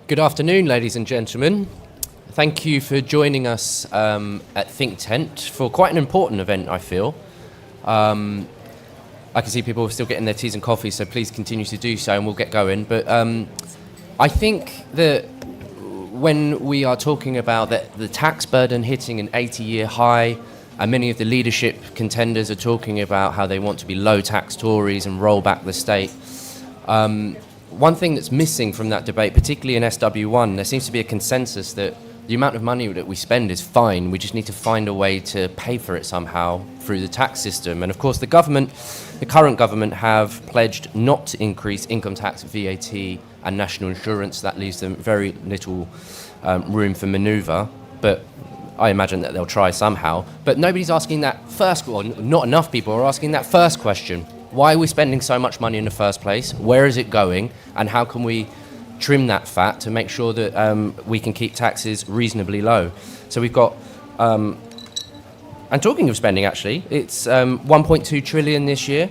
Good afternoon, ladies and gentlemen. Thank you for joining us at Think Tent for quite an important event, I feel. I can see people are still getting their teas and coffees, so please continue to do so and we'll get going. But I think that when we are talking about the tax burden hitting an 80-year high, and many of the leadership contenders are talking about how they want to be low-tax Tories and roll back the state, one thing that's missing from that debate, particularly in SW1, there seems to be a consensus that the amount of money that we spend is fine. We just need to find a way to pay for it somehow through the tax system. And of course, the current government have pledged not to increase income tax, VAT, and national insurance. That leaves them very little room for manoeuvre. But I imagine that they'll try somehow. But nobody's asking that first, or not enough people are asking that first question. Why are we spending so much money in the first place? Where is it going? And how can we trim that fat to make sure that we can keep taxes reasonably low? So we've got, and talking of spending actually, it's 1.2 trillion this year.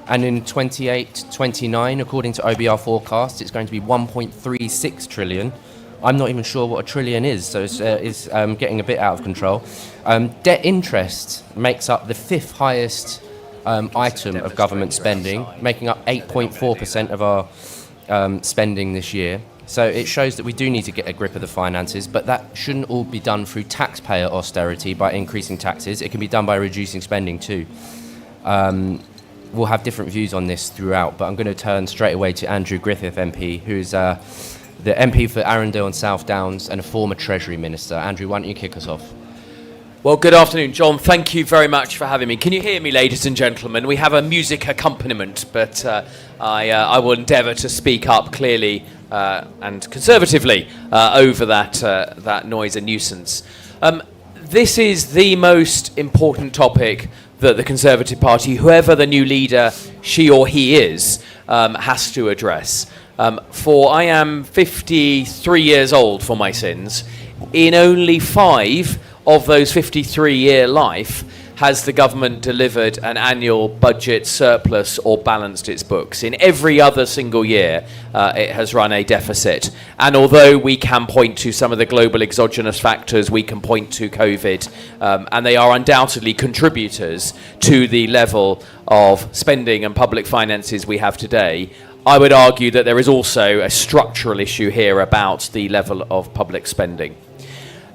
And in 28-29, according to OBR forecasts, it's going to be 1.36 trillion. I'm not even sure what a trillion is, so it's getting a bit out of control. Debt interest makes up the fifth highest item of government spending, making up 8.4% of our spending this year. So it shows that we do need to get a grip of the finances, but that shouldn't all be done through taxpayer austerity by increasing taxes. It can be done by reducing spending too. We'll have different views on this throughout, but I'm going to turn straight away to Andrew Griffith MP, who's the MP for Arundel and South Downs and a former Treasury Minister. Andrew, why don't you kick us off? Well, good afternoon, John. Thank you very much for having me. Can you hear me, ladies and gentlemen? We have a music accompaniment, but I will endeavour to speak up clearly and conservatively over that noise and nuisance. This is the most important topic that the Conservative Party, whoever the new leader, she or he is, has to address. For I am 53 years old for my sins. In only 5 of those 53-year life has the government delivered an annual budget surplus or balanced its books. In every other single year, it has run a deficit. And although we can point to some of the global exogenous factors, we can point to COVID, and they are undoubtedly contributors to the level of spending and public finances we have today, I would argue that there is also a structural issue here about the level of public spending.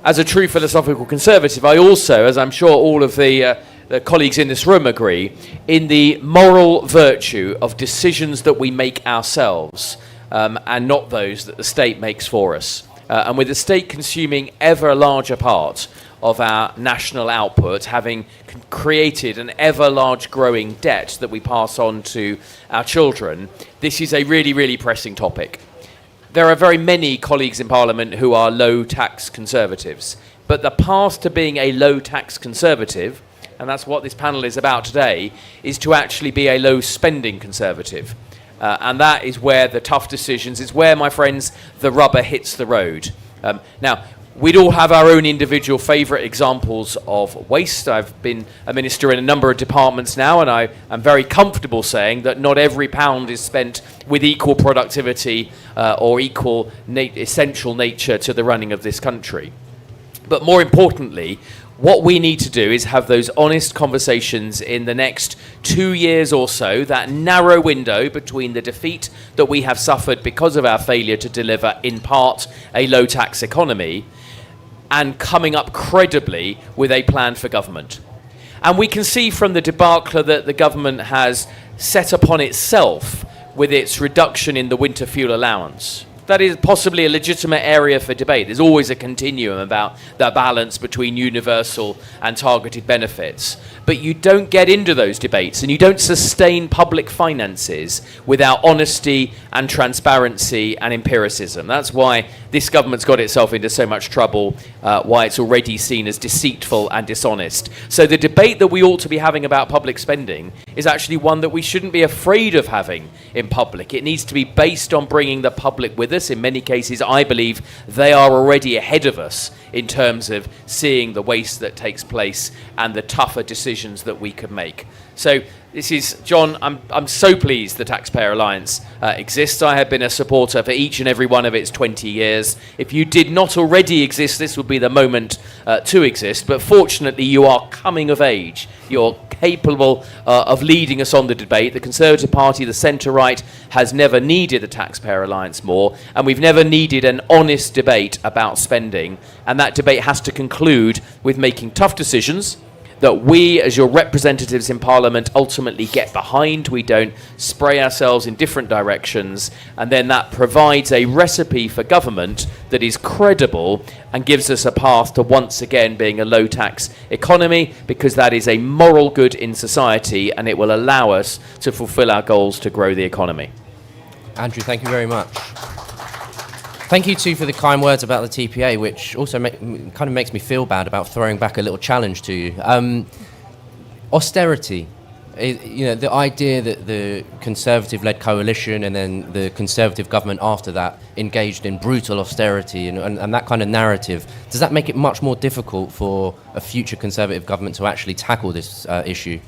As a true philosophical conservative, I also, as I'm sure all of the colleagues in this room agree, in the moral virtue of decisions that we make ourselves and not those that the state makes for us. And with the state consuming ever larger part of our national output, having created an ever large growing debt that we pass on to our children, this is a really, really pressing topic. There are very many colleagues in Parliament who are low-tax conservatives, but the path to being a low-tax conservative, and that's what this panel is about today, is to actually be a low-spending conservative. And that is where the tough decisions, is where, my friends, the rubber hits the road. Now, we'd all have our own individual favourite examples of waste. I've been a minister in a number of departments now, and I am very comfortable saying that not every pound is spent with equal productivity or equal essential nature to the running of this country. But more importantly, what we need to do is have those honest conversations in the next 2 years or so, that narrow window between the defeat that we have suffered because of our failure to deliver, in part, a low-tax economy, and coming up credibly with a plan for government. And we can see from the debacle that the government has set upon itself with its reduction in the winter fuel allowance. That is possibly a legitimate area for debate. There's always a continuum about the balance between universal and targeted benefits. But you don't get into those debates and you don't sustain public finances without honesty and transparency and empiricism. That's why this government's got itself into so much trouble, why it's already seen as deceitful and dishonest. So the debate that we ought to be having about public spending is actually one that we shouldn't be afraid of having in public. It needs to be based on bringing the public with us. In many cases, I believe they are already ahead of us in terms of seeing the waste that takes place and the tougher decisions decisions that we could make. So this is, John, I'm so pleased the Taxpayer Alliance exists. I have been a supporter for each and every one of its 20 years. If you did not already exist, this would be the moment to exist. But fortunately, you are coming of age. You're capable of leading us on the debate. The Conservative Party, the centre-right, has never needed the Taxpayer Alliance more, and we've never needed an honest debate about spending. And that debate has to conclude with making tough decisions that we, as your representatives in Parliament, ultimately get behind. We don't spray ourselves in different directions, and then that provides a recipe for government that is credible and gives us a path to once again being a low-tax economy, because that is a moral good in society, and it will allow us to fulfil our goals to grow the economy. Andrew, thank you very much. Thank you too for the kind words about the TPA, which also kind of makes me feel bad about throwing back a little challenge to you. Austerity, the idea that the Conservative-led coalition and then the Conservative government after that engaged in brutal austerity and that kind of narrative, does that make it much more difficult for a future Conservative government to actually tackle this issue?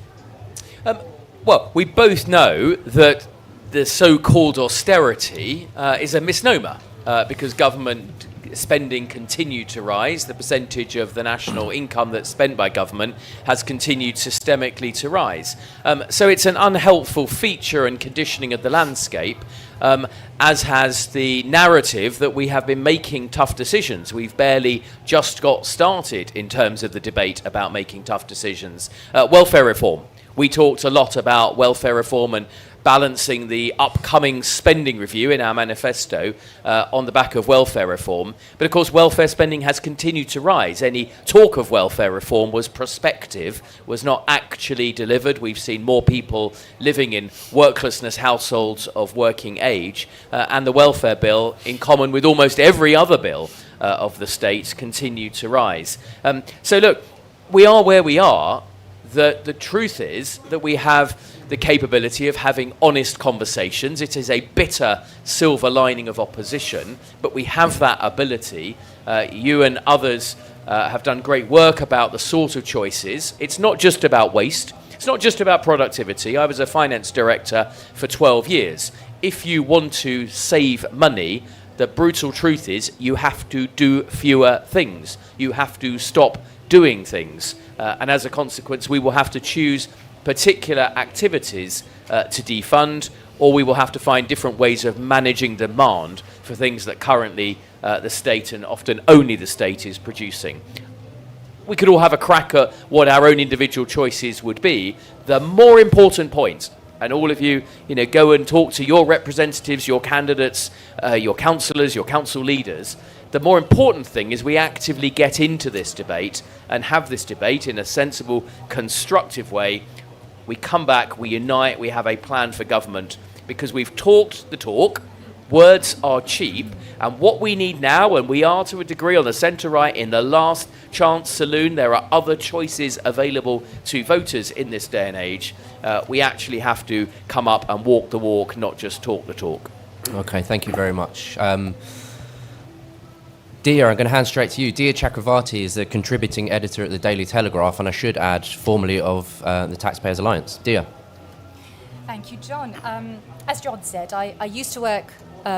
Well, we both know that the so-called austerity is a misnomer. Because government spending continued to rise, the percentage of the national income that's spent by government has continued systemically to rise. So it's an unhelpful feature and conditioning of the landscape, as has the narrative that we have been making tough decisions. We've barely just got started in terms of the debate about making tough decisions. Welfare reform. We talked a lot about welfare reform and balancing the upcoming spending review in our manifesto on the back of welfare reform. But of course, welfare spending has continued to rise. Any talk of welfare reform was prospective, was not actually delivered. We've seen more people living in worklessness households of working age, and the welfare bill, in common with almost every other bill of the state, continued to rise. So look, we are where we are. The truth is that we have the capability of having honest conversations. It is a bitter silver lining of opposition, but we have that ability. You and others have done great work about the sort of choices. It's not just about waste. It's not just about productivity. I was a finance director for 12 years. If you want to save money, the brutal truth is you have to do fewer things. You have to stop doing things. And as a consequence, we will have to choose particular activities to defund, or we will have to find different ways of managing demand for things that currently the state, and often only the state, is producing. We could all have a crack at what our own individual choices would be. The more important point, and all of you, go and talk to your representatives, your candidates, your councillors, your council leaders. The more important thing is we actively get into this debate and have this debate in a sensible, constructive way. We come back, we unite, we have a plan for government, because we've talked the talk. Words are cheap, and what we need now, and we are to a degree on the centre-right in the last chance saloon, there are other choices available to voters in this day and age. We actually have to come up and walk the walk, not just talk the talk. Okay, thank you very much. Dia, I'm going to hand straight to you. Dia Chakravarti is a contributing editor at the Daily Telegraph, and I should add, formerly of the Taxpayers Alliance. Dia. Thank you, John. As John said, I used to work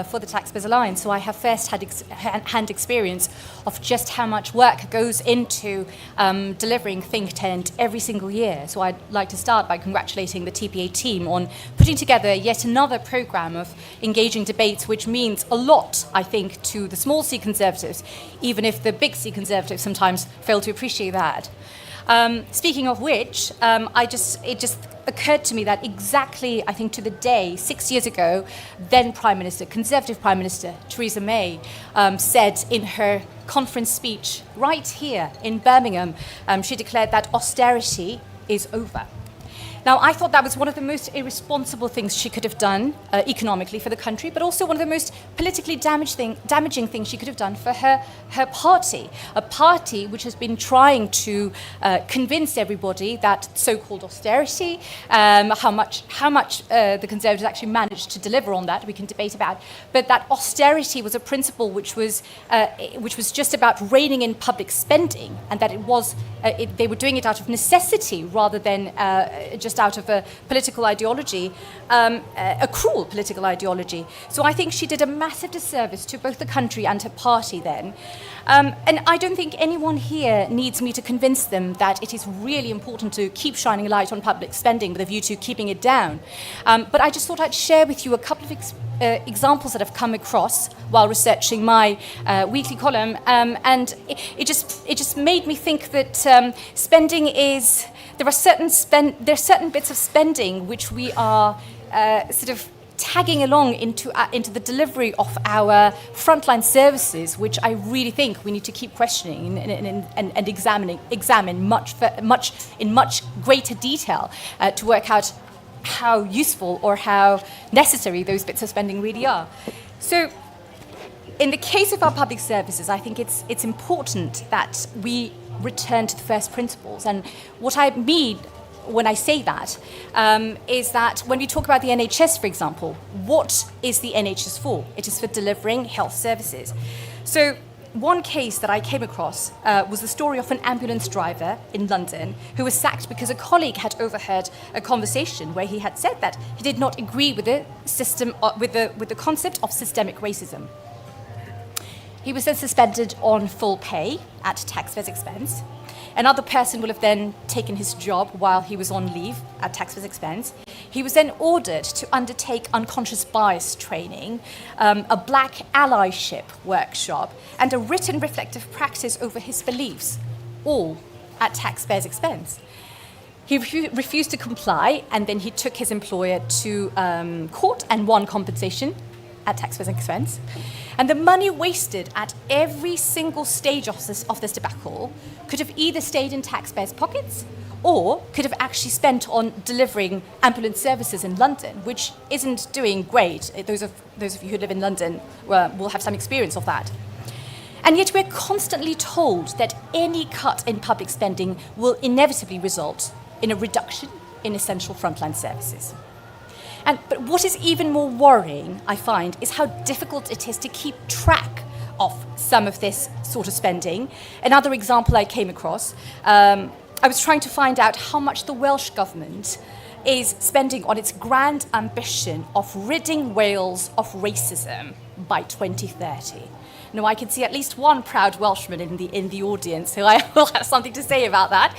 for the Taxpayers Alliance, so I have first-hand experience of just how much work goes into delivering Think Tent every single year. So I'd like to start by congratulating the TPA team on putting together yet another programme of engaging debates, which means a lot, I think, to the small C Conservatives, even if the big C Conservatives sometimes fail to appreciate that. Speaking of which, it just occurred to me that exactly, I think, to the day, 6 years ago, then Prime Minister, Conservative Prime Minister Theresa May, said in her conference speech right here in Birmingham, she declared that austerity is over. Now, I thought that was one of the most irresponsible things she could have done economically for the country, but also one of the most politically damaging things she could have done for her party, a party which has been trying to convince everybody that so-called austerity, how much the Conservatives actually managed to deliver on that, we can debate about, but that austerity was a principle which was just about reining in public spending, and that they were doing it out of necessity rather than just out of a political ideology, a cruel political ideology. So I think she did a massive disservice to both the country and her party then. And I don't think anyone here needs me to convince them that it is really important to keep shining a light on public spending with a view to keeping it down. But I just thought I'd share with you a couple of examples that I've come across while researching my weekly column, and it just made me think that spending is. There are certain bits of spending which we are sort of tagging along into the delivery of our frontline services, which I really think we need to keep questioning and examine in much greater detail to work out how useful or how necessary those bits of spending really are. So, in the case of our public services, I think it's important that we return to the first principles. And what I mean when I say that is that when we talk about the NHS, for example, what is the NHS for? It is for delivering health services. So one case that I came across was the story of an ambulance driver in London who was sacked because a colleague had overheard a conversation where he had said that he did not agree with the system, with the concept of systemic racism. He was then suspended on full pay at taxpayers' expense. Another person will have then taken his job while he was on leave at taxpayers' expense. He was then ordered to undertake unconscious bias training, a black allyship workshop, and a written reflective practice over his beliefs, all at taxpayers' expense. He refused to comply, and then he took his employer to court and won compensation at taxpayers' expense. And the money wasted at every single stage of this debacle could have either stayed in taxpayers' pockets or could have actually spent on delivering ambulance services in London, which isn't doing great. Those of you who live in London will have some experience of that. And yet we're constantly told that any cut in public spending will inevitably result in a reduction in essential frontline services. But what is even more worrying, I find, is how difficult it is to keep track of some of this sort of spending. Another example I came across, I was trying to find out how much the Welsh Government is spending on its grand ambition of ridding Wales of racism by 2030. Now, I can see at least one proud Welshman in the audience, so I will have something to say about that.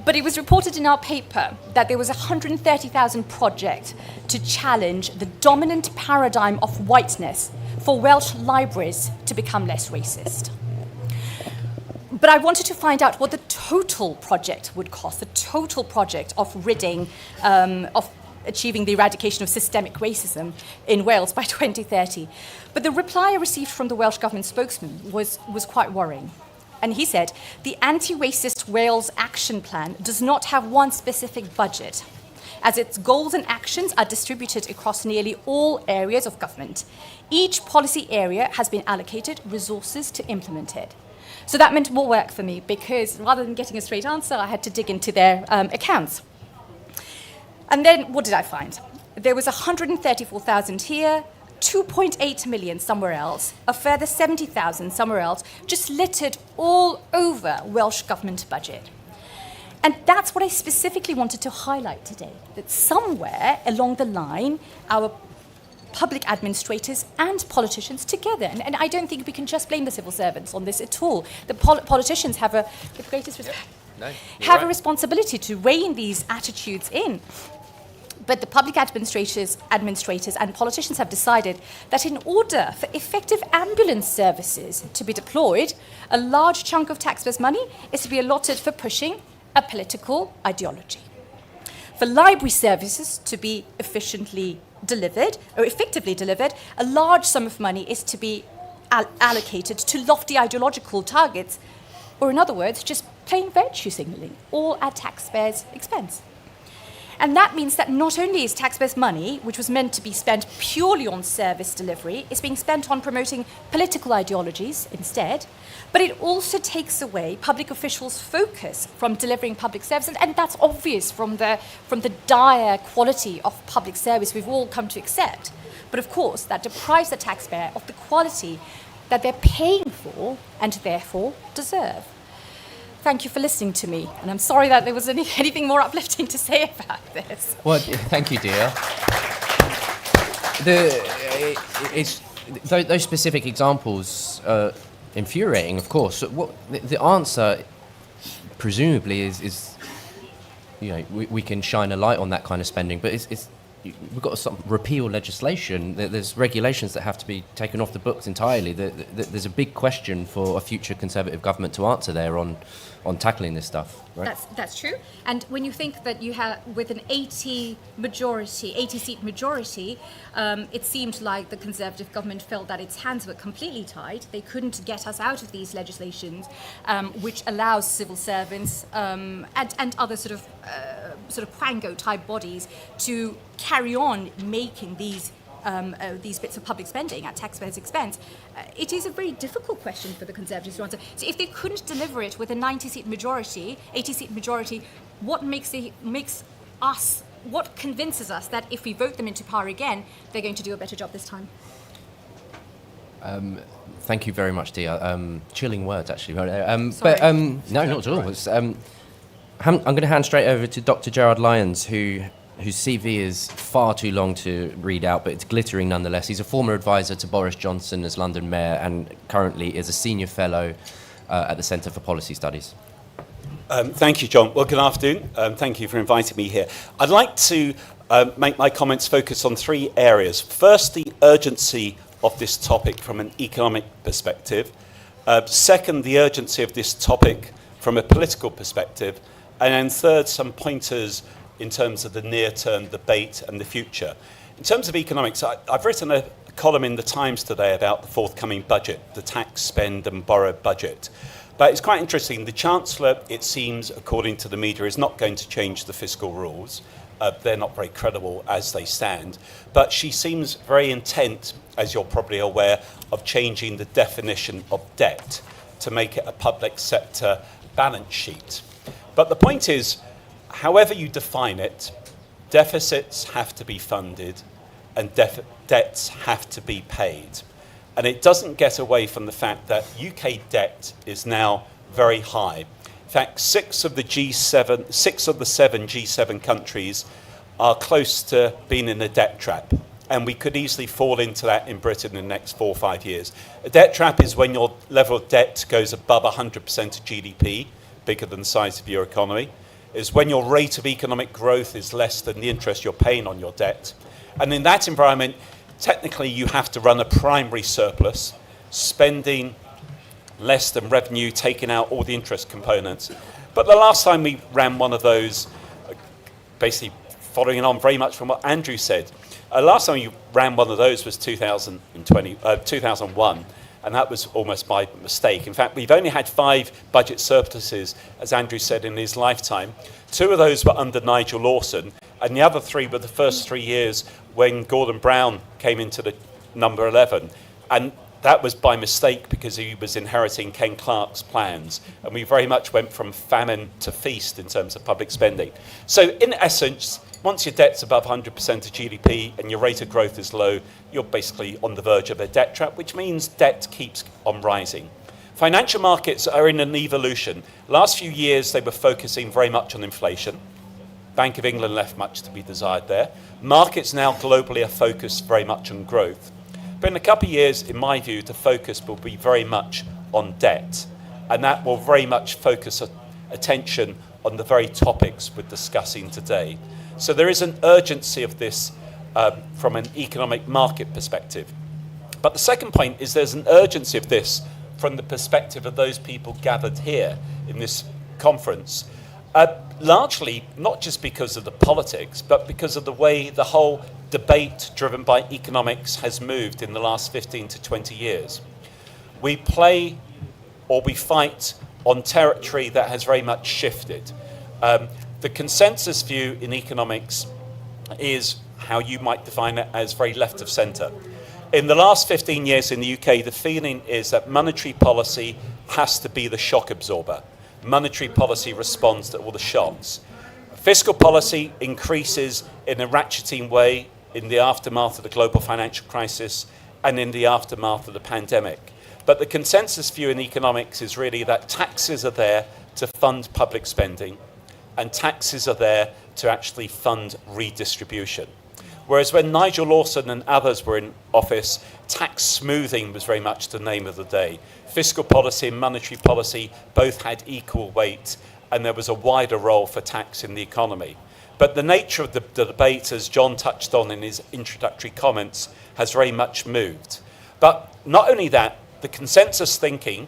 But it was reported in our paper that there was a 130,000 project to challenge the dominant paradigm of whiteness for Welsh libraries to become less racist. But I wanted to find out what the total project would cost, the total project of ridding, of achieving the eradication of systemic racism in Wales by 2030. But the reply I received from the Welsh Government spokesman was quite worrying. And he said, the Anti-Racist Wales Action Plan does not have one specific budget, as its goals and actions are distributed across nearly all areas of government. Each policy area has been allocated resources to implement it. So that meant more work for me, because rather than getting a straight answer, I had to dig into their accounts. And then what did I find? There was 134,000 here, 2.8 million somewhere else, a further 70,000 somewhere else, just littered all over Welsh Government budget. And that's what I specifically wanted to highlight today, that somewhere along the line, our public administrators and politicians together, and I don't think we can just blame the civil servants on this at all. The politicians have the greatest a responsibility to rein these attitudes in. But the public administrators and politicians have decided that in order for effective ambulance services to be deployed, a large chunk of taxpayers' money is to be allotted for pushing a political ideology. For library services to be efficiently delivered, or effectively delivered, a large sum of money is to be allocated to lofty ideological targets, or in other words, just plain virtue signalling, all at taxpayers' expense. And that means that not only is taxpayers' money, which was meant to be spent purely on service delivery, is being spent on promoting political ideologies instead, but it also takes away public officials' focus from delivering public service. And that's obvious from the dire quality of public service we've all come to accept. But of course, that deprives the taxpayer of the quality that they're paying for and therefore deserve. Thank you for listening to me, and I'm sorry that there was anything more uplifting to say about this. Well, thank you, Dia. Those specific examples are infuriating, of course. What the answer, presumably, is we can shine a light on that kind of spending, but we've got to repeal legislation. There's regulations that have to be taken off the books entirely. There's a big question for a future Conservative government to answer there on tackling this stuff. Right? That's true. And when you think that you have, with an 80 seat majority, it seemed like the Conservative government felt that its hands were completely tied. They couldn't get us out of these legislations, which allows civil servants and other sort of Quango type bodies to carry on making these bits of public spending at taxpayers' expense. It is a very difficult question for the Conservatives to answer. So if they couldn't deliver it with a 80-seat majority, what convinces us that if we vote them into power again, they're going to do a better job this time? Thank you very much, Dia. Chilling words, actually. Sorry. But no, not at all. It's, I'm going to hand straight over to Dr. Gerard Lyons, whose CV is far too long to read out, but it's glittering nonetheless. He's a former advisor to Boris Johnson as London Mayor and currently is a senior fellow at the Centre for Policy Studies. Thank you, John. Well, good afternoon. Thank you for inviting me here. I'd like to make my comments focus on three areas. First, the urgency of this topic from an economic perspective. Second, the urgency of this topic from a political perspective. And then third, some pointers in terms of the near-term debate and the future. In terms of economics, I've written a column in The Times today about the forthcoming budget, the tax, spend and borrow budget. But it's quite interesting. The Chancellor, it seems, according to the media, is not going to change the fiscal rules. They're not very credible as they stand. But she seems very intent, as you're probably aware, of changing the definition of debt to make it a public sector balance sheet. But the point is, however you define it, deficits have to be funded and debts have to be paid. And it doesn't get away from the fact that UK debt is now very high. In fact, six of the seven G7 countries are close to being in a debt trap. And we could easily fall into that in Britain in the next 4 or 5 years. A debt trap is when your level of debt goes above 100% of GDP, bigger than the size of your economy. Is when your rate of economic growth is less than the interest you're paying on your debt. And in that environment, technically you have to run a primary surplus, spending less than revenue, taking out all the interest components. But the last time we ran one of those, basically following on very much from what Andrew said, last time we ran one of those was 2001. And that was almost by mistake. In fact, we've only had 5 budget surpluses, as Andrew said, in his lifetime. 2 of those were under Nigel Lawson, and the other 3 were the first 3 years when Gordon Brown came into the number 11. And that was by mistake because he was inheriting Ken Clarke's plans. And we very much went from famine to feast in terms of public spending. So in essence, once your debt's above 100% of GDP and your rate of growth is low, you're basically on the verge of a debt trap, which means debt keeps on rising. Financial markets are in an evolution. Last few years, they were focusing very much on inflation. Bank of England left much to be desired there. Markets now globally are focused very much on growth. But in a couple of years, in my view, the focus will be very much on debt. And that will very much focus attention on the very topics we're discussing today. So there is an urgency of this from an economic market perspective. But the second point is there's an urgency of this from the perspective of those people gathered here in this conference. Largely, not just because of the politics, but because of the way the whole debate driven by economics has moved in the last 15 to 20 years. We play or we fight on territory that has very much shifted. The consensus view in economics is how you might define it as very left of centre. In the last 15 years in the UK, the feeling is that monetary policy has to be the shock absorber. Monetary policy responds to all the shocks. Fiscal policy increases in a ratcheting way in the aftermath of the global financial crisis and in the aftermath of the pandemic. But the consensus view in economics is really that taxes are there to fund public spending, and taxes are there to actually fund redistribution. Whereas when Nigel Lawson and others were in office, tax smoothing was very much the name of the day. Fiscal policy and monetary policy both had equal weight, and there was a wider role for tax in the economy. But the nature of the debate, as John touched on in his introductory comments, has very much moved. But not only that, the consensus thinking,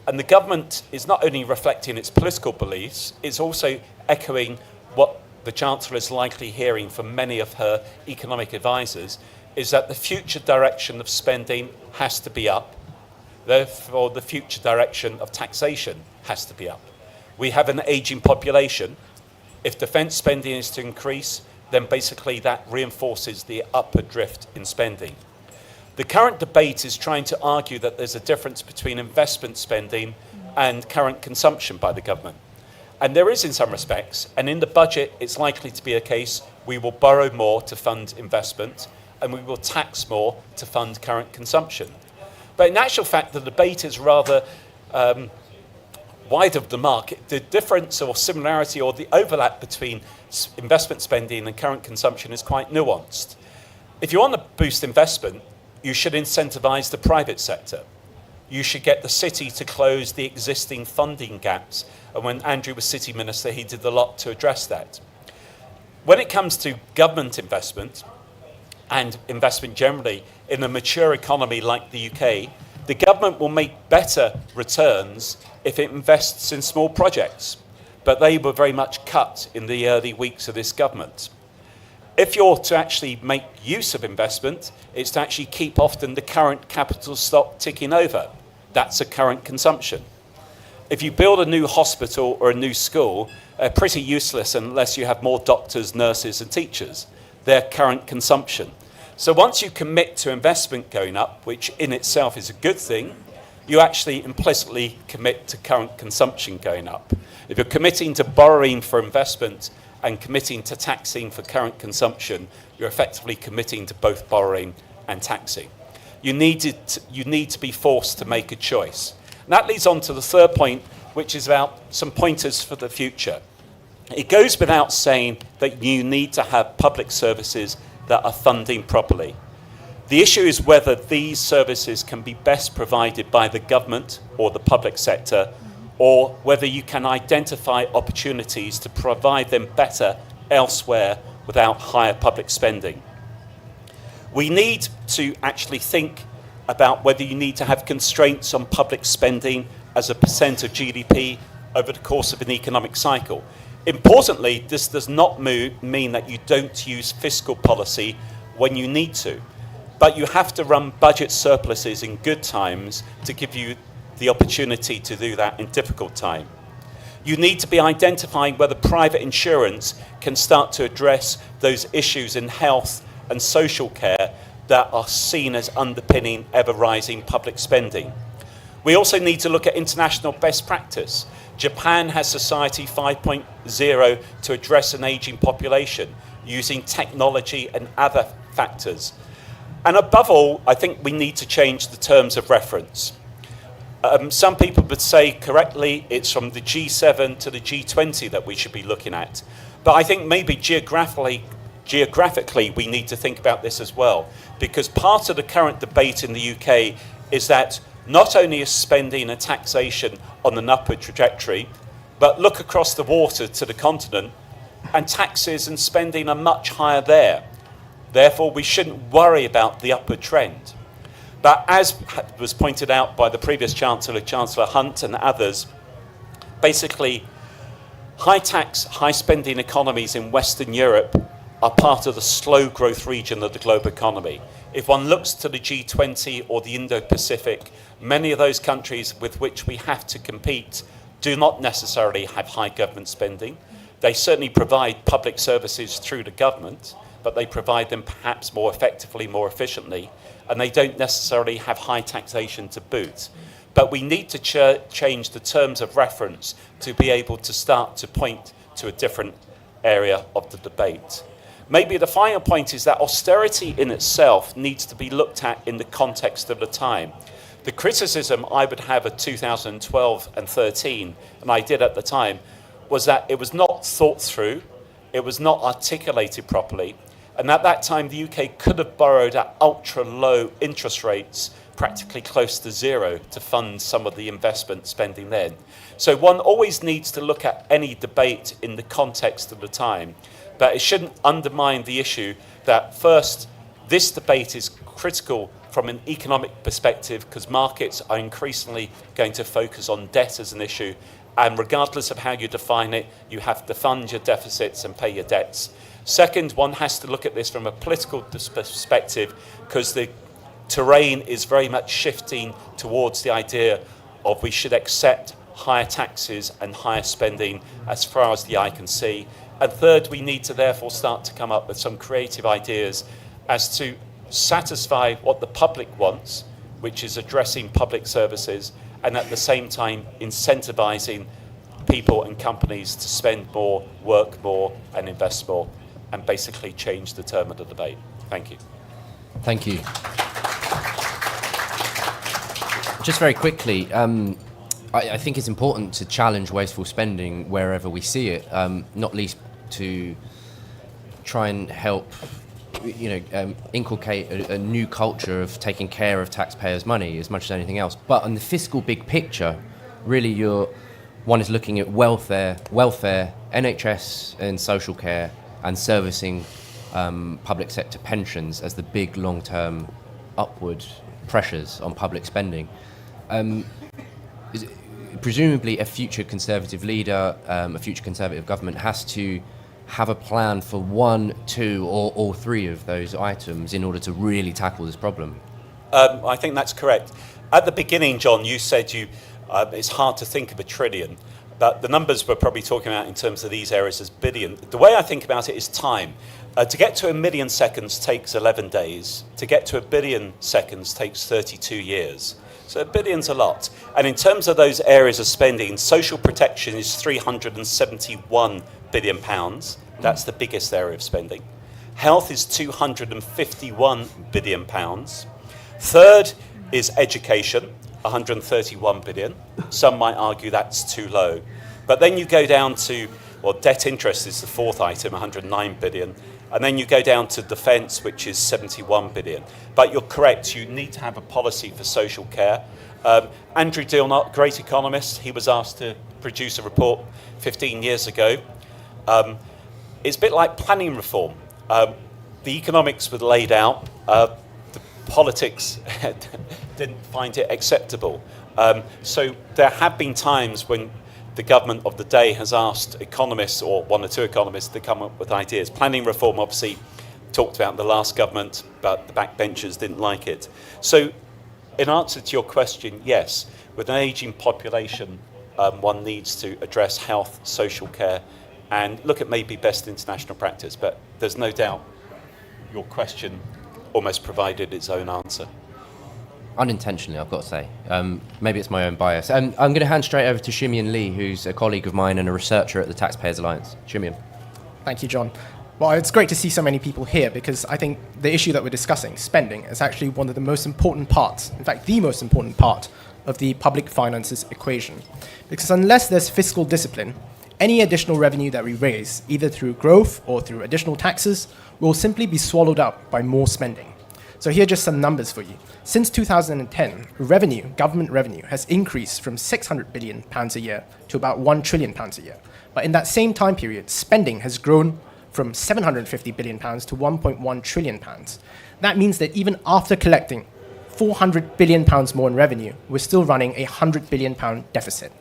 and the government is not only reflecting its political beliefs, it's also echoing what the Chancellor is likely hearing from many of her economic advisors, is that the future direction of spending has to be up. Therefore, the future direction of taxation has to be up. We have an ageing population. If defence spending is to increase, then basically that reinforces the upward drift in spending. The current debate is trying to argue that there's a difference between investment spending and current consumption by the government. And there is in some respects, and in the budget it's likely to be a case we will borrow more to fund investment and we will tax more to fund current consumption. But in actual fact, the debate is rather wide of the mark. The difference or similarity or the overlap between investment spending and current consumption is quite nuanced. If you want to boost investment, you should incentivise the private sector. You should get the city to close the existing funding gaps. And when Andrew was City Minister, he did a lot to address that. When it comes to government investment and investment generally in a mature economy like the UK, the government will make better returns if it invests in small projects. But they were very much cut in the early weeks of this government. If you're to actually make use of investment, it's to actually keep often the current capital stock ticking over. That's a current consumption. If you build a new hospital or a new school, they're pretty useless unless you have more doctors, nurses and teachers. They're current consumption. So once you commit to investment going up, which in itself is a good thing, you actually implicitly commit to current consumption going up. If you're committing to borrowing for investment and committing to taxing for current consumption, you're effectively committing to both borrowing and taxing. You need to be forced to make a choice. And that leads on to the third point, which is about some pointers for the future. It goes without saying that you need to have public services that are funding properly. The issue is whether these services can be best provided by the government or the public sector, or whether you can identify opportunities to provide them better elsewhere without higher public spending. We need to actually think about whether you need to have constraints on public spending as a percent of GDP over the course of an economic cycle. Importantly, this does not mean that you don't use fiscal policy when you need to, but you have to run budget surpluses in good times to give you the opportunity to do that in difficult time. You need to be identifying whether private insurance can start to address those issues in health and social care that are seen as underpinning ever-rising public spending. We also need to look at international best practice. Japan has Society 5.0 to address an ageing population using technology and other factors. And above all, I think we need to change the terms of reference. Some people would say correctly it's from the G7 to the G20 that we should be looking at. But I think maybe geographically we need to think about this as well, because part of the current debate in the UK is that not only is spending and taxation on an upward trajectory, but look across the water to the continent and taxes and spending are much higher there. Therefore, we shouldn't worry about the upward trend. But as was pointed out by the previous Chancellor, Chancellor Hunt and others, basically high tax, high spending economies in Western Europe are part of the slow growth region of the global economy. If one looks to the G20 or the Indo-Pacific, many of those countries with which we have to compete do not necessarily have high government spending. They certainly provide public services through the government, but they provide them perhaps more effectively, more efficiently, and they don't necessarily have high taxation to boot. But we need to change the terms of reference to be able to start to point to a different area of the debate. Maybe the final point is that austerity in itself needs to be looked at in the context of the time. The criticism I would have of 2012 and 13, and I did at the time, was that it was not thought through, it was not articulated properly, and at that time the UK could have borrowed at ultra low interest rates, practically close to zero, to fund some of the investment spending then. So one always needs to look at any debate in the context of the time, but it shouldn't undermine the issue that first, this debate is critical from an economic perspective because markets are increasingly going to focus on debt as an issue, and regardless of how you define it, you have to fund your deficits and pay your debts. Second, one has to look at this from a political perspective because the terrain is very much shifting towards the idea of we should accept higher taxes and higher spending as far as the eye can see. And third, we need to therefore start to come up with some creative ideas as to satisfy what the public wants, which is addressing public services, and at the same time incentivizing people and companies to spend more, work more, and invest more, and basically change the term of the debate. Thank you. Thank you. Just very quickly, I think it's important to challenge wasteful spending wherever we see it, not least to try and help inculcate a new culture of taking care of taxpayers' money as much as anything else. But on the fiscal big picture, really one is looking at welfare, NHS and social care, and servicing public sector pensions as the big long-term upward pressures on public spending. Presumably a future Conservative leader, a future Conservative government has to have a plan for one, two, or all three of those items in order to really tackle this problem. I think that's correct. At the beginning, John, you said it's hard to think of $1 trillion, but the numbers we're probably talking about in terms of these areas is billion. The way I think about it is time. To get to 1 million seconds takes 11 days. To get to 1 billion seconds takes 32 years. So $1 billion's a lot. And in terms of those areas of spending, social protection is £371 billion. That's the biggest area of spending. Health is £251 billion. Third is education, 131 billion. Some might argue that's too low. But then you go down to, debt interest is the fourth item, 109 billion. And then you go down to defence, which is 71 billion. But you're correct, you need to have a policy for social care. Andrew Dilnot, great economist, he was asked to produce a report 15 years ago. It's a bit like planning reform. The economics were laid out, the politics didn't find it acceptable. So there have been times when the government of the day has asked economists, or one or two economists, to come up with ideas. Planning reform obviously talked about in the last government, but the backbenchers didn't like it. So in answer to your question, yes, with an ageing population, one needs to address health, social care, and look at maybe best international practice. But there's no doubt your question almost provided its own answer. Unintentionally, I've got to say. Maybe it's my own bias. I'm going to hand straight over to Shimian Lee, who's a colleague of mine and a researcher at the Taxpayers Alliance. Shimian. Thank you, John. Well, it's great to see so many people here because I think the issue that we're discussing, spending, is actually one of the most important parts, in fact, the most important part of the public finances equation. Because unless there's fiscal discipline, any additional revenue that we raise, either through growth or through additional taxes, will simply be swallowed up by more spending. So here are just some numbers for you. Since 2010, government revenue, has increased from £600 billion a year to about £1 trillion a year. But in that same time period, spending has grown from £750 billion to £1.1 trillion. That means that even after collecting £400 billion more in revenue, we're still running a £100 billion deficit.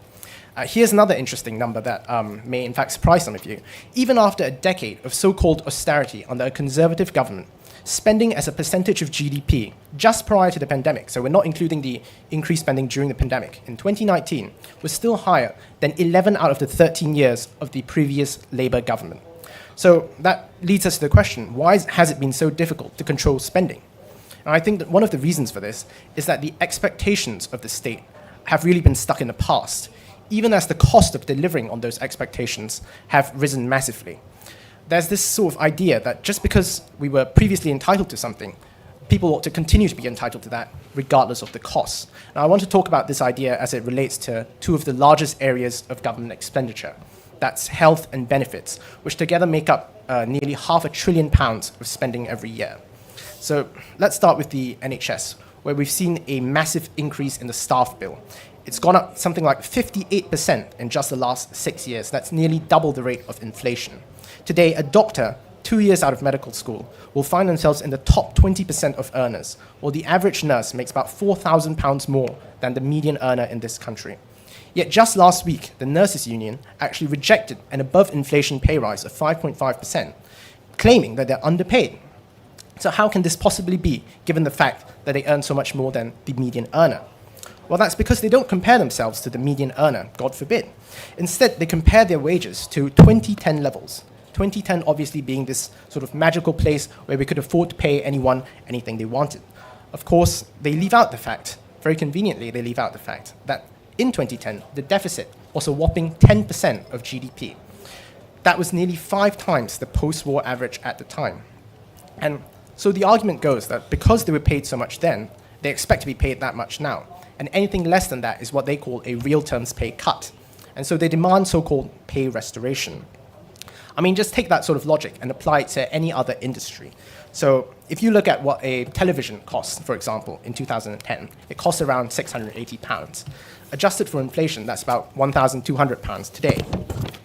Here's another interesting number that may in fact surprise some of you. Even after a decade of so-called austerity under a conservative government, spending as a percentage of GDP just prior to the pandemic, so we're not including the increased spending during the pandemic, in 2019 was still higher than 11 out of the 13 years of the previous Labour government. So that leads us to the question, why has it been so difficult to control spending? And I think that one of the reasons for this is that the expectations of the state have really been stuck in the past, even as the cost of delivering on those expectations have risen massively. There's this sort of idea that just because we were previously entitled to something, people ought to continue to be entitled to that regardless of the costs. Now, I want to talk about this idea as it relates to two of the largest areas of government expenditure. That's health and benefits, which together make up nearly £500 billion of spending every year. So let's start with the NHS, where we've seen a massive increase in the staff bill. It's gone up something like 58% in just the last 6 years. That's nearly double the rate of inflation. Today, a doctor, 2 years out of medical school, will find themselves in the top 20% of earners, while the average nurse makes about £4,000 more than the median earner in this country. Yet just last week, the Nurses Union actually rejected an above-inflation pay rise of 5.5%, claiming that they're underpaid. So how can this possibly be, given the fact that they earn so much more than the median earner? Well, that's because they don't compare themselves to the median earner, God forbid. Instead, they compare their wages to 2010 levels. 2010 obviously being this sort of magical place where we could afford to pay anyone anything they wanted. Of course, they leave out the fact, very conveniently, they leave out the fact that in 2010, the deficit was a whopping 10% of GDP. That was nearly 5 times the post-war average at the time. And so the argument goes that because they were paid so much then, they expect to be paid that much now. And anything less than that is what they call a real terms pay cut. And so they demand so-called pay restoration. I mean, just take that sort of logic and apply it to any other industry. So if you look at what a television costs, for example, in 2010, it costs around £680. Adjusted for inflation, that's about £1,200 today.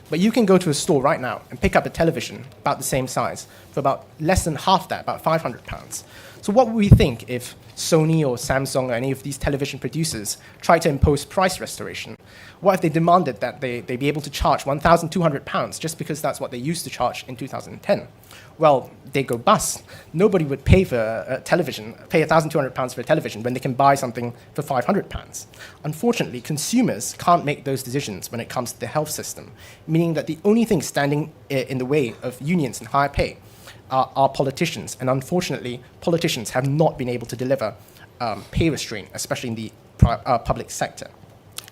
But you can go to a store right now and pick up a television about the same size for about less than half that, about £500. So what would we think if Sony or Samsung or any of these television producers tried to impose price restoration? What if they demanded that they be able to charge £1,200 just because that's what they used to charge in 2010? Well, they go bust. Nobody would pay for a television, pay £1,200 for a television when they can buy something for £500. Unfortunately, consumers can't make those decisions when it comes to the health system, meaning that the only thing standing in the way of unions and higher pay are politicians. And unfortunately, politicians have not been able to deliver pay restraint, especially in the public sector.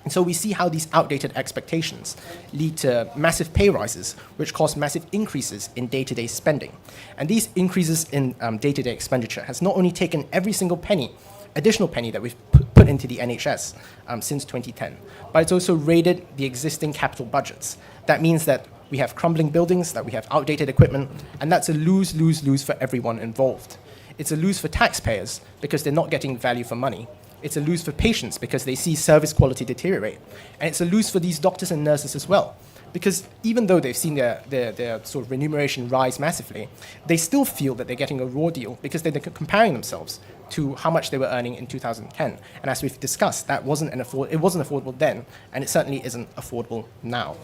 And so we see how these outdated expectations lead to massive pay rises, which cause massive increases in day-to-day spending. And these increases in day-to-day expenditure has not only taken every single additional penny that we've put into the NHS since 2010, but it's also raided the existing capital budgets. That means that we have crumbling buildings, that we have outdated equipment, and that's a lose-lose-lose for everyone involved. It's a lose for taxpayers because they're not getting value for money. It's a lose for patients because they see service quality deteriorate. And it's a lose for these doctors and nurses as well. Because even though they've seen their sort of remuneration rise massively, they still feel that they're getting a raw deal because they're comparing themselves to how much they were earning in 2010. And as we've discussed, it wasn't affordable then, and it certainly isn't affordable now.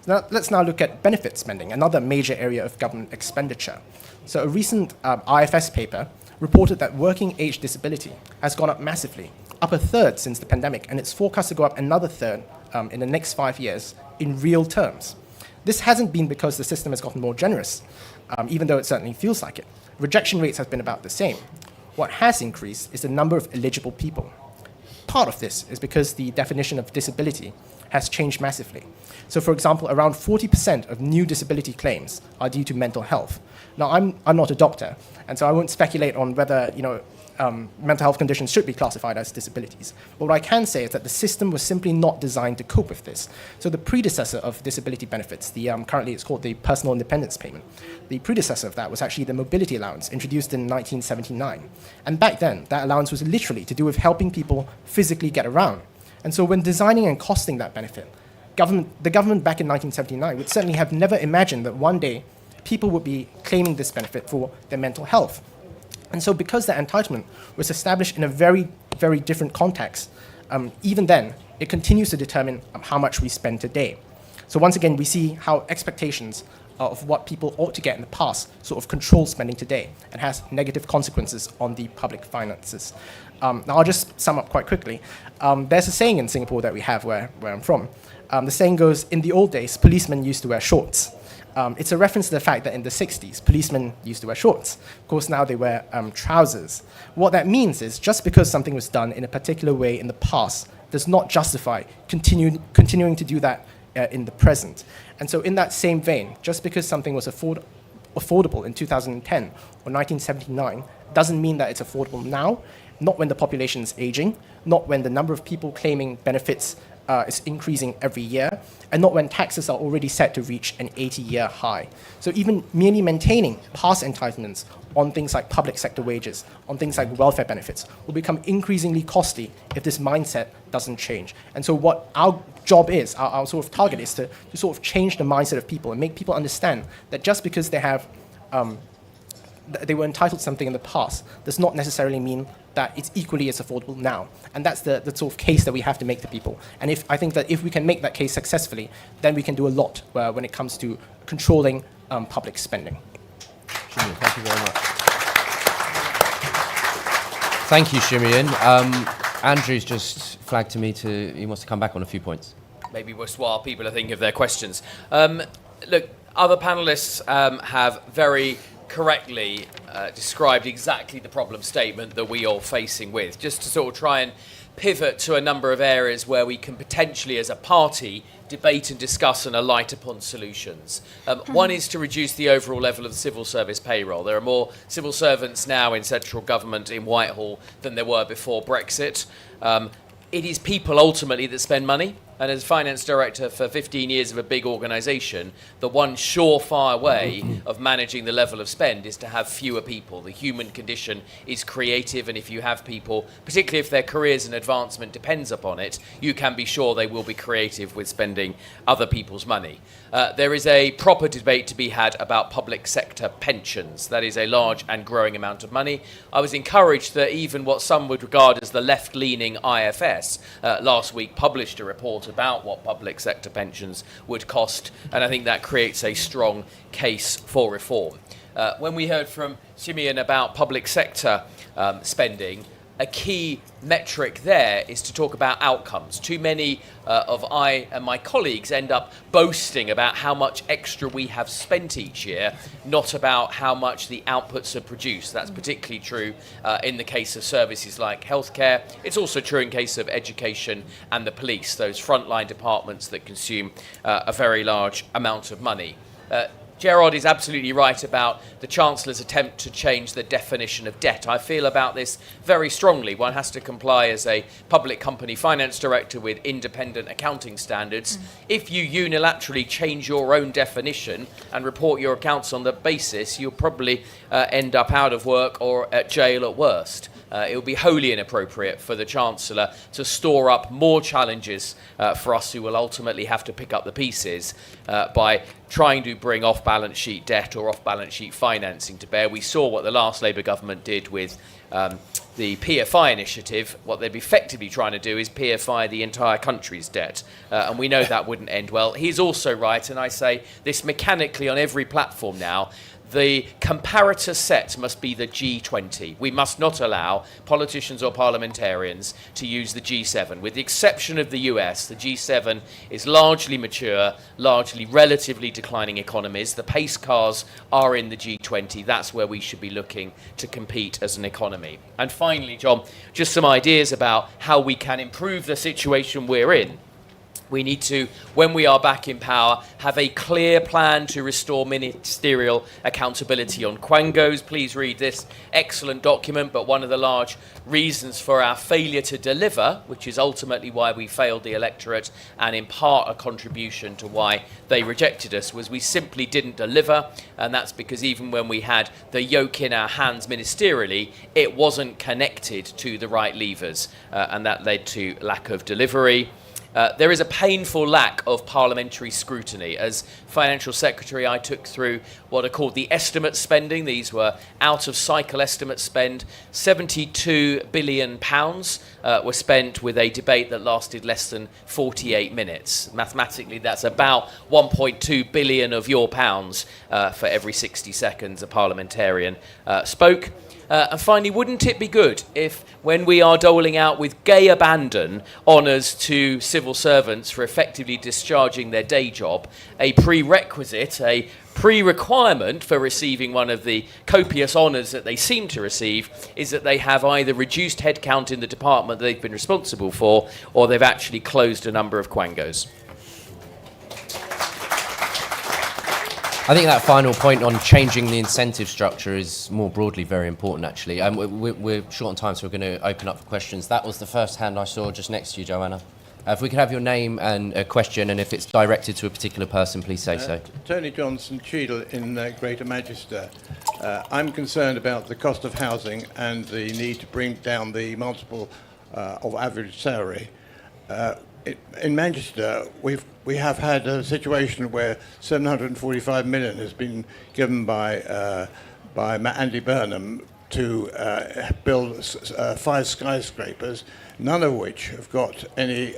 Let's now look at benefit spending, another major area of government expenditure. So a recent IFS paper reported that working age disability has gone up massively, up a third since the pandemic, and it's forecast to go up another third in the next 5 years in real terms. This hasn't been because the system has gotten more generous, even though it certainly feels like it. Rejection rates have been about the same. What has increased is the number of eligible people. Part of this is because the definition of disability has changed massively. So for example, around 40% of new disability claims are due to mental health. Now, I'm not a doctor, and so I won't speculate on whether mental health conditions should be classified as disabilities. But what I can say is that the system was simply not designed to cope with this. So the predecessor of disability benefits, currently it's called the Personal Independence Payment, the predecessor of that was actually the Mobility Allowance, introduced in 1979. And back then, that allowance was literally to do with helping people physically get around. And so when designing and costing that benefit, the government back in 1979 would certainly have never imagined that one day people would be claiming this benefit for their mental health. And so because that entitlement was established in a very, very different context, even then, it continues to determine how much we spend today. So once again, we see how expectations of what people ought to get in the past sort of control spending today and has negative consequences on the public finances. Now, I'll just sum up quite quickly. There's a saying in Singapore that we have where I'm from. The saying goes, in the old days, policemen used to wear shorts. It's a reference to the fact that in the 60s, policemen used to wear shorts. Of course, now they wear trousers. What that means is just because something was done in a particular way in the past does not justify continuing to do that in the present. And so in that same vein, just because something was affordable in 2010 or 1979 doesn't mean that it's affordable now, not when the population is aging, not when the number of people claiming benefits is increasing every year, and not when taxes are already set to reach an 80-year high. So even merely maintaining past entitlements on things like public sector wages, on things like welfare benefits, will become increasingly costly if this mindset doesn't change. And so what our job is, our sort of target is to sort of change the mindset of people and make people understand that just because they have they were entitled to something in the past does not necessarily mean that it's equally as affordable now. And that's the sort of case that we have to make to people. And I think that if we can make that case successfully, then we can do a lot when it comes to controlling public spending. Shimian, thank you very much. Thank you, Shimian. Andrew's just flagged to me he wants to come back on a few points. Maybe while people are thinking of their questions. Look, other panelists have very correctly described exactly the problem statement that we are facing with. Just to sort of try and pivot to a number of areas where we can potentially, as a party, debate and discuss and alight upon solutions. One is to reduce the overall level of the civil service payroll. There are more civil servants now in central government in Whitehall than there were before Brexit. It is people ultimately that spend money. And as finance director for 15 years of a big organisation, the one surefire way of managing the level of spend is to have fewer people. The human condition is creative, and if you have people, particularly if their careers and advancement depends upon it, you can be sure they will be creative with spending other people's money. There is a proper debate to be had about public sector pensions. That is a large and growing amount of money. I was encouraged that even what some would regard as the left-leaning IFS last week published a report about what public sector pensions would cost, and I think that creates a strong case for reform. When we heard from Shimian about public sector spending, a key metric there is to talk about outcomes. Too many of I and my colleagues end up boasting about how much extra we have spent each year, not about how much the outputs are produced. That's particularly true in the case of services like healthcare. It's also true in case of education and the police, those frontline departments that consume a very large amount of money. Gerard is absolutely right about the Chancellor's attempt to change the definition of debt. I feel about this very strongly. One has to comply as a public company finance director with independent accounting standards. If you unilaterally change your own definition and report your accounts on that basis, you'll probably end up out of work or at jail at worst. It would be wholly inappropriate for the Chancellor to store up more challenges for us who will ultimately have to pick up the pieces by trying to bring off-balance sheet debt or off-balance sheet financing to bear. We saw what the last Labour government did with the PFI initiative. What they'd be effectively trying to do is PFI the entire country's debt, and we know that wouldn't end well. He's also right, and I say this mechanically on every platform now, the comparator set must be the G20. We must not allow politicians or parliamentarians to use the G7. With the exception of the US, the G7 is largely mature, largely relatively declining economies. The pace cars are in the G20. That's where we should be looking to compete as an economy. And finally, John, just some ideas about how we can improve the situation we're in. We need to, when we are back in power, have a clear plan to restore ministerial accountability on quangos. Please read this excellent document, but one of the large reasons for our failure to deliver, which is ultimately why we failed the electorate and in part a contribution to why they rejected us, was we simply didn't deliver, and that's because even when we had the yoke in our hands ministerially, it wasn't connected to the right levers, and that led to lack of delivery. There is a painful lack of parliamentary scrutiny. As Financial Secretary, I took through what are called the estimate spending. These were out-of-cycle estimate spend. £72 billion were spent with a debate that lasted less than 48 minutes. Mathematically, that's about 1.2 billion of your pounds for every 60 seconds a parliamentarian spoke. And finally, wouldn't it be good if, when we are doling out with gay abandon honours to civil servants for effectively discharging their day job, a prerequisite, a pre-requirement for receiving one of the copious honours that they seem to receive is that they have either reduced headcount in the department that they've been responsible for, or they've actually closed a number of quangos? I think that final point on changing the incentive structure is more broadly very important, actually. We're short on time, so we're going to open up for questions. That was the first hand I saw just next to you, Joanna. If we could have your name and a question, and if it's directed to a particular person, please say so. Tony Johnson, Cheadle in Greater Manchester. I'm concerned about the cost of housing and the need to bring down the multiple of average salary. In Manchester, we have had a situation where 745 million has been given by Andy Burnham to build 5 skyscrapers, none of which have got any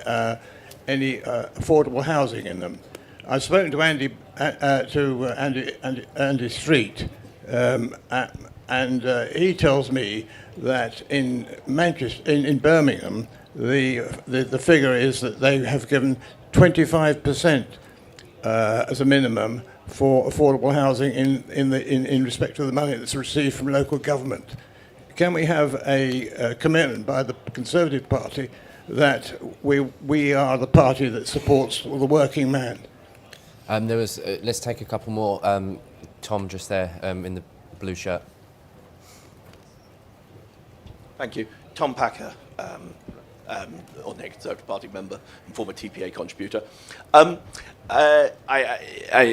affordable housing in them. I've spoken to Andy Street, and he tells me that in Manchester, in Birmingham, the figure is that they have given 25% as a minimum for affordable housing in respect to the money that's received from local government. Can we have a commitment by the Conservative Party that we are the party that supports the working man? Let's take a couple more. Tom, just there in the blue shirt. Thank you. Tom Packer, ordinary Conservative Party member and former TPA contributor.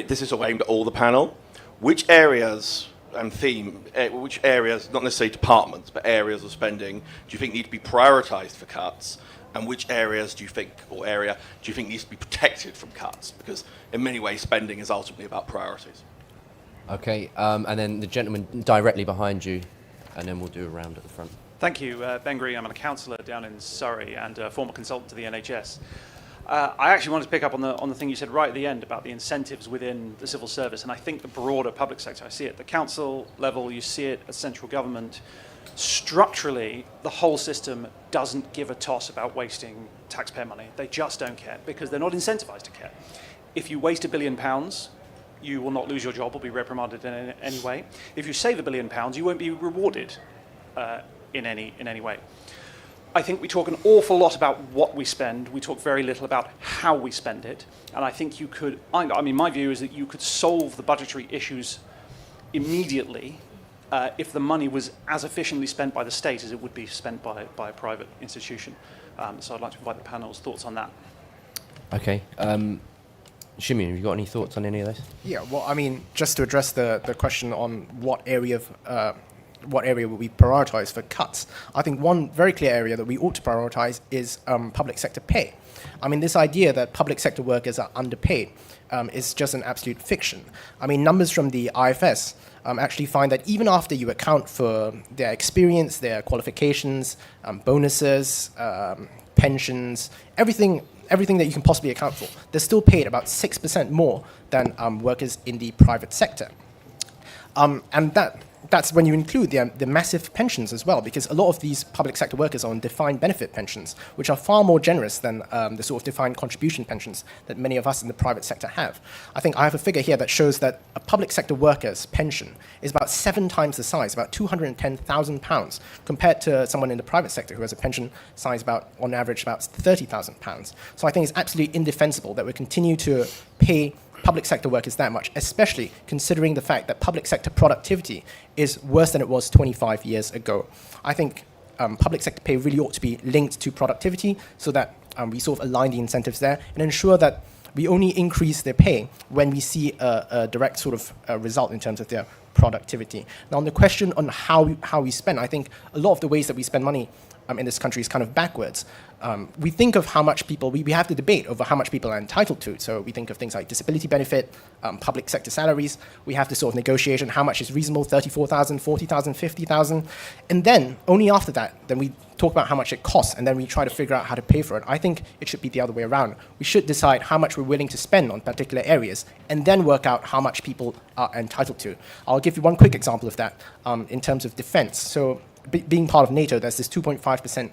This is aimed at all the panel. Which areas which areas, not necessarily departments, but areas of spending, do you think need to be prioritised for cuts? And which areas do you think needs to be protected from cuts? Because in many ways, spending is ultimately about priorities. Okay, and then the gentleman directly behind you, and then we'll do a round at the front. Thank you, Ben Green. I'm a councillor down in Surrey and a former consultant to the NHS. I actually wanted to pick up on the thing you said right at the end about the incentives within the civil service, and I think the broader public sector. I see it at the council level, you see it at central government. Structurally, the whole system doesn't give a toss about wasting taxpayer money. They just don't care because they're not incentivized to care. If you waste £1 billion, you will not lose your job or be reprimanded in any way. If you save £1 billion, you won't be rewarded in any way. I think we talk an awful lot about what we spend. We talk very little about how we spend it. And I think you could, my view is that you could solve the budgetary issues immediately if the money was as efficiently spent by the state as it would be spent by a private institution. So I'd like to invite the panel's thoughts on that. Okay. Shimon, have you got any thoughts on any of this? Yeah, well, just to address the question on what area would we prioritise for cuts, I think one very clear area that we ought to prioritise is public sector pay. This idea that public sector workers are underpaid is just an absolute fiction. Numbers from the IFS actually find that even after you account for their experience, their qualifications, bonuses, pensions, everything that you can possibly account for, they're still paid about 6% more than workers in the private sector. And that's when you include the massive pensions as well, because a lot of these public sector workers are on defined benefit pensions, which are far more generous than the sort of defined contribution pensions that many of us in the private sector have. I think I have a figure here that shows that a public sector worker's pension is about 7 times the size, about £210,000, compared to someone in the private sector who has a pension size on average, about £30,000. So I think it's absolutely indefensible that we continue to pay public sector workers that much, especially considering the fact that public sector productivity is worse than it was 25 years ago. I think public sector pay really ought to be linked to productivity so that we sort of align the incentives there and ensure that we only increase their pay when we see a direct sort of result in terms of their productivity. Now, on the question on how we spend, I think a lot of the ways that we spend money in this country is kind of backwards. We think of how much people, we have the debate over how much people are entitled to. So we think of things like disability benefit, public sector salaries. We have this sort of negotiation, how much is reasonable, 34,000, 40,000, 50,000. And then, only after that, then we talk about how much it costs, and then we try to figure out how to pay for it. I think it should be the other way around. We should decide how much we're willing to spend on particular areas, and then work out how much people are entitled to. I'll give you one quick example of that in terms of defense. So being part of NATO, there's this 2.5%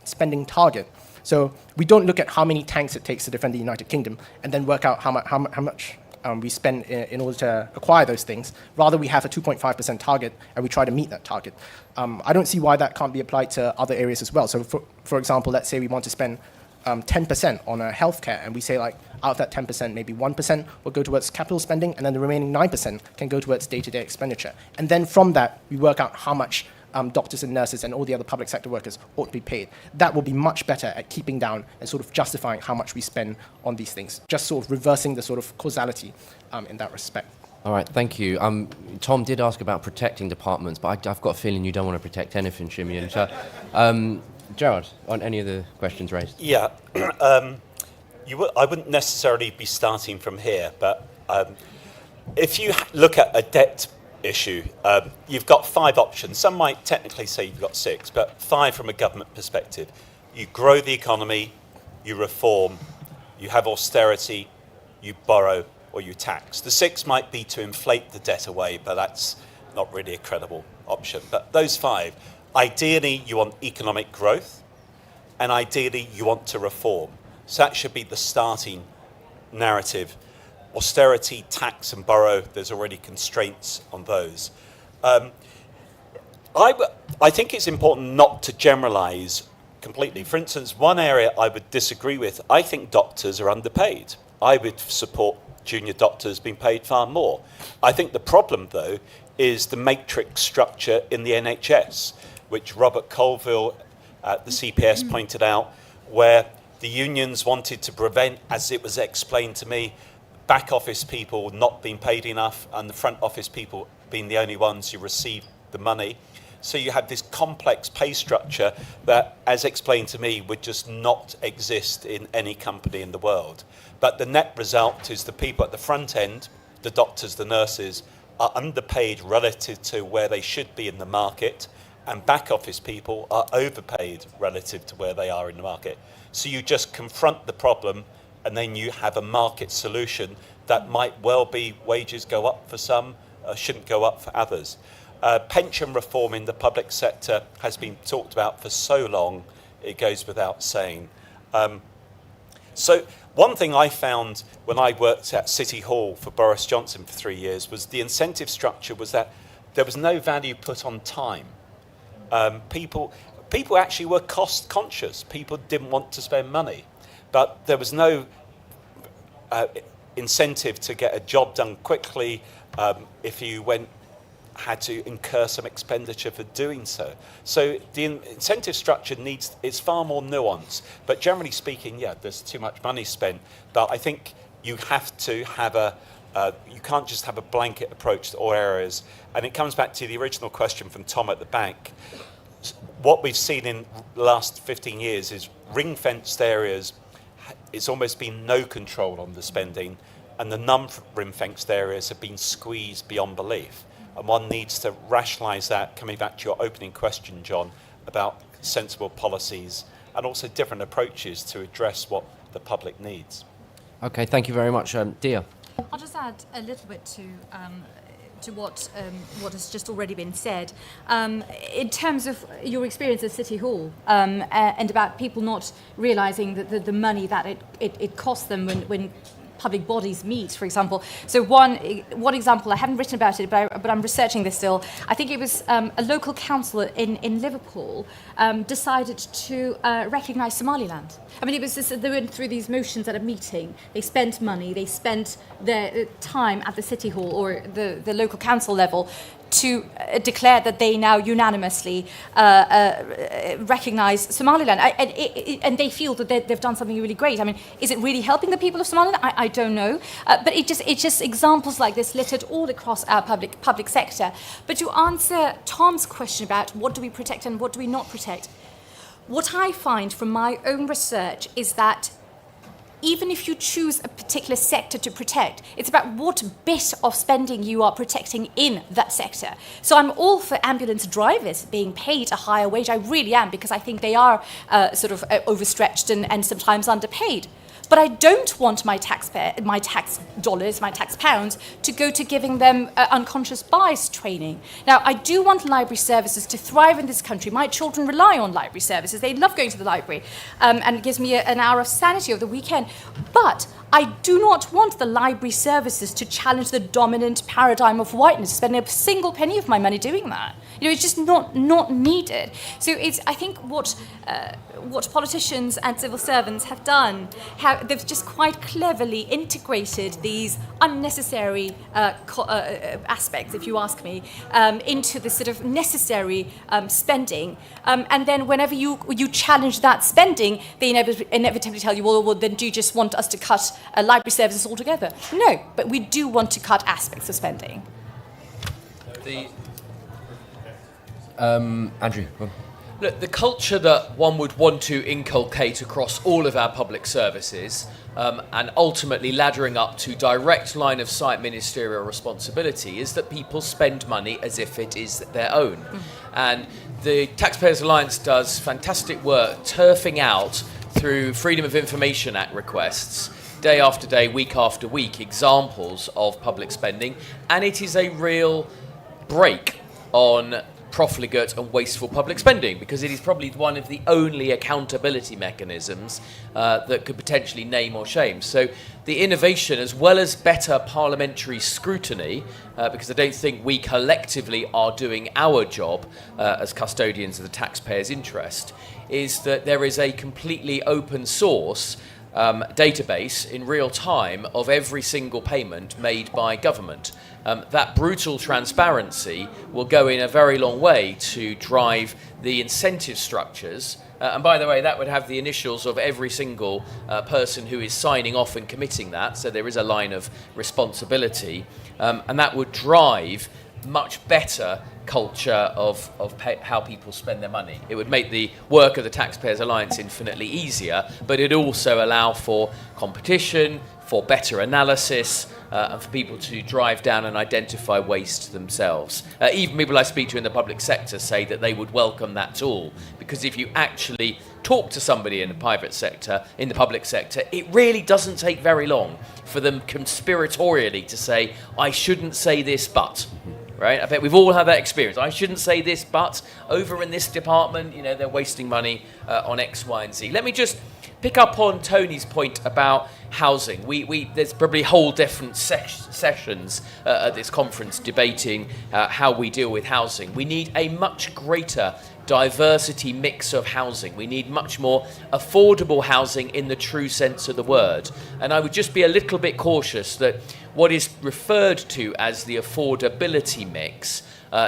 spending target. So we don't look at how many tanks it takes to defend the United Kingdom and then work out how much we spend in order to acquire those things. Rather, we have a 2.5% target, and we try to meet that target. I don't see why that can't be applied to other areas as well. So for example, let's say we want to spend 10% on healthcare, and we say, like, out of that 10%, maybe 1% will go towards capital spending, and then the remaining 9% can go towards day-to-day expenditure. And then from that, we work out how much doctors and nurses and all the other public sector workers ought to be paid. That will be much better at keeping down and sort of justifying how much we spend on these things, just sort of reversing the sort of causality in that respect. All right, thank you. Tom did ask about protecting departments, but I've got a feeling you don't want to protect anything, Shimian. So, Gerard, on any of the questions raised? Yeah, I wouldn't necessarily be starting from here, but if you look at a debt issue, you've got 5 options. Some might technically say you've got 6, but 5 from a government perspective. You grow the economy, you reform, you have austerity, you borrow, or you tax. The 6 might be to inflate the debt away, but that's not really a credible option. But those 5, ideally you want economic growth, and ideally you want to reform. So that should be the starting narrative. Austerity, tax and borrow, there's already constraints on those. I think it's important not to generalise completely. For instance, one area I would disagree with, I think doctors are underpaid. I would support junior doctors being paid far more. I think the problem, though, is the matrix structure in the NHS, which Robert Colville at the CPS pointed out, where the unions wanted to prevent, as it was explained to me, back office people not being paid enough and the front office people being the only ones who receive the money. So you have this complex pay structure that, as explained to me, would just not exist in any company in the world. But the net result is the people at the front end, the doctors, the nurses, are underpaid relative to where they should be in the market, and back office people are overpaid relative to where they are in the market. So you just confront the problem, and then you have a market solution that might well be wages go up for some, shouldn't go up for others. Pension reform in the public sector has been talked about for so long, it goes without saying. So one thing I found when I worked at City Hall for Boris Johnson for 3 years was the incentive structure was that there was no value put on time. People actually were cost conscious. People didn't want to spend money. But there was no incentive to get a job done quickly if you had to incur some expenditure for doing so. So the incentive structure it's far more nuanced. But generally speaking, yeah, there's too much money spent. But I think you have to have you can't just have a blanket approach to all areas. And it comes back to the original question from Tom at the back. What we've seen in the last 15 years is ring-fenced areas. It's almost been no control on the spending, and the non-ring-fenced areas have been squeezed beyond belief. And one needs to rationalise that, coming back to your opening question, John, about sensible policies and also different approaches to address what the public needs. Okay, thank you very much. Dia? I'll just add a little bit to what has just already been said. In terms of your experience at City Hall and about people not realising that the money that it costs them when public bodies meet, for example. So one example, I haven't written about it, but I'm researching this still. I think it was a local council in Liverpool decided to recognise Somaliland. I mean, it was this, they went through these motions at a meeting. They spent money, they spent their time at the City Hall or the local council level to declare that they now unanimously recognise Somaliland. And they feel that they've done something really great. I mean, is it really helping the people of Somaliland? I don't know. But it's just examples like this littered all across our public sector. But to answer Tom's question about what do we protect and what do we not protect, what I find from my own research is that even if you choose a particular sector to protect, it's about what bit of spending you are protecting in that sector. So I'm all for ambulance drivers being paid a higher wage. I really am, because I think they are sort of overstretched and sometimes underpaid. But I don't want my tax dollars, my tax pounds, to go to giving them unconscious bias training. Now, I do want library services to thrive in this country. My children rely on library services. They love going to the library, and it gives me an hour of sanity over the weekend. But I do not want the library services to challenge the dominant paradigm of whiteness, spending a single penny of my money doing that. It's just not needed. So I think what politicians and civil servants have done, they've just quite cleverly integrated these unnecessary aspects, if you ask me, into the sort of necessary spending. And then whenever you challenge that spending, they inevitably tell you, well, then do you just want us to cut library services altogether? No, but we do want to cut aspects of spending. Andrew. Look, the culture that one would want to inculcate across all of our public services, and ultimately laddering up to direct line of sight ministerial responsibility, is that people spend money as if it is their own. And the Taxpayers Alliance does fantastic work turfing out through Freedom of Information Act requests, day after day, week after week, examples of public spending, and it is a real break on profligate and wasteful public spending, because it is probably one of the only accountability mechanisms that could potentially name or shame. So the innovation, as well as better parliamentary scrutiny, because I don't think we collectively are doing our job as custodians of the taxpayers' interest, is that there is a completely open source database in real time of every single payment made by government. That brutal transparency will go in a very long way to drive the incentive structures. And by the way, that would have the initials of every single person who is signing off and committing that. So there is a line of responsibility. And that would drive much better culture of how people spend their money. It would make the work of the Taxpayers Alliance infinitely easier, but it also allow for competition, for better analysis, and for people to drive down and identify waste themselves. Even people I speak to in the public sector say that they would welcome that tool, because if you actually talk to somebody in the private sector, in the public sector, it really doesn't take very long for them conspiratorially to say, I shouldn't say this, but... Right? I bet we've all had that experience. I shouldn't say this, but over in this department, they're wasting money on X, Y, and Z. Let me just pick up on Tony's point about housing. There's probably whole different sessions at this conference debating how we deal with housing. We need a much greater diversity mix of housing. We need much more affordable housing in the true sense of the word. And I would just be a little bit cautious that what is referred to as the affordability mix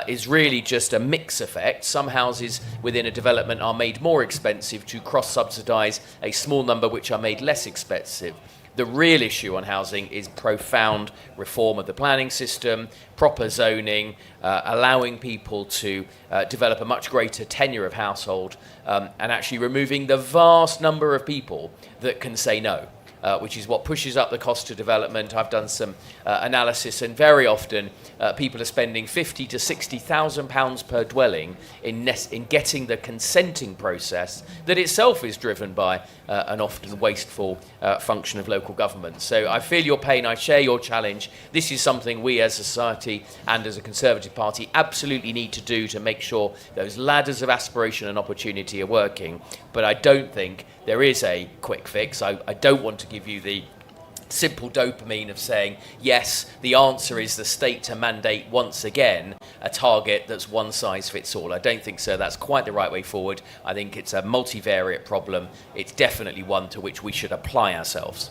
is really just a mix effect. Some houses within a development are made more expensive to cross-subsidise a small number which are made less expensive. The real issue on housing is profound reform of the planning system, proper zoning, allowing people to develop a much greater tenure of household, and actually removing the vast number of people that can say no. Which is what pushes up the cost of development. I've done some analysis, and very often people are spending £50,000 to £60,000 per dwelling in getting the consenting process that itself is driven by an often wasteful function of local government. So I feel your pain, I share your challenge. This is something we as a society and as a Conservative Party absolutely need to do to make sure those ladders of aspiration and opportunity are working. But I don't think there is a quick fix. I don't want to give you the simple dopamine of saying, yes, the answer is the state to mandate once again a target that's one size fits all. I don't think so. That's quite the right way forward. I think it's a multivariate problem. It's definitely one to which we should apply ourselves.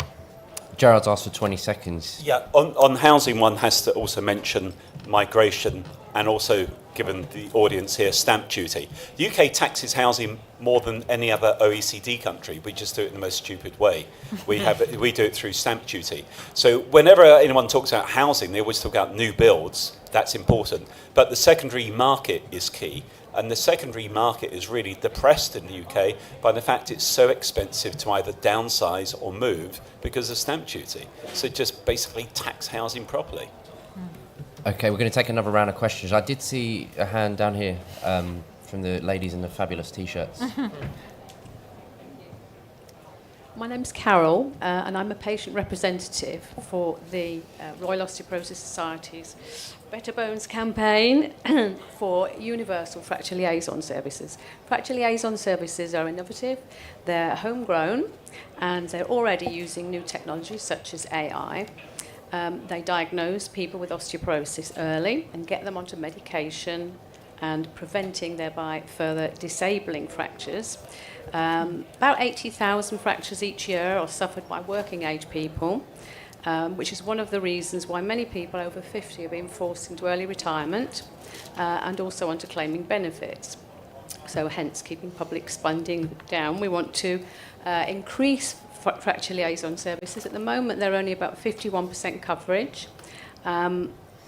Gerard's asked for 20 seconds. Yeah, on housing, one has to also mention migration and also, given the audience here, stamp duty. The UK taxes housing more than any other OECD country. We just do it in the most stupid way. We do it through stamp duty. So whenever anyone talks about housing, they always talk about new builds. That's important. But the secondary market is key. And the secondary market is really depressed in the UK by the fact it's so expensive to either downsize or move because of stamp duty. So just basically tax housing properly. Okay, we're going to take another round of questions. I did see a hand down here from the ladies in the fabulous T-shirts. My name's Carol, and I'm a patient representative for the Royal Osteoporosis Society's Better Bones campaign for universal fracture liaison services. Fracture liaison services are innovative, they're homegrown, and they're already using new technologies such as AI. They diagnose people with osteoporosis early and get them onto medication and preventing thereby further disabling fractures. About 80,000 fractures each year are suffered by working age people, which is one of the reasons why many people over 50 are being forced into early retirement and also onto claiming benefits. So hence keeping public spending down. We want to increase fracture liaison services. At the moment they're only about 51% coverage.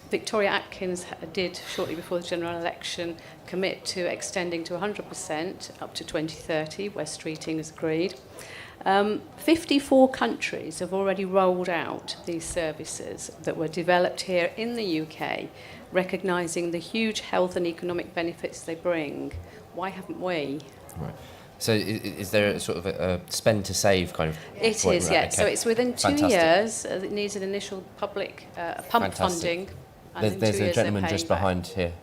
Victoria Atkins did, shortly before the general election, commit to extending to 100% up to 2030. West Streeting has agreed. 54 countries have already rolled out these services that were developed here in the UK, recognising the huge health and economic benefits they bring. Why haven't we? Right. So is there a sort of a spend to save kind of? It point? is, Right, yeah. okay. So it's within 2 Fantastic. years. It needs an initial public pump Fantastic. funding. And in 2 There's a years gentleman they're just paying back. behind here.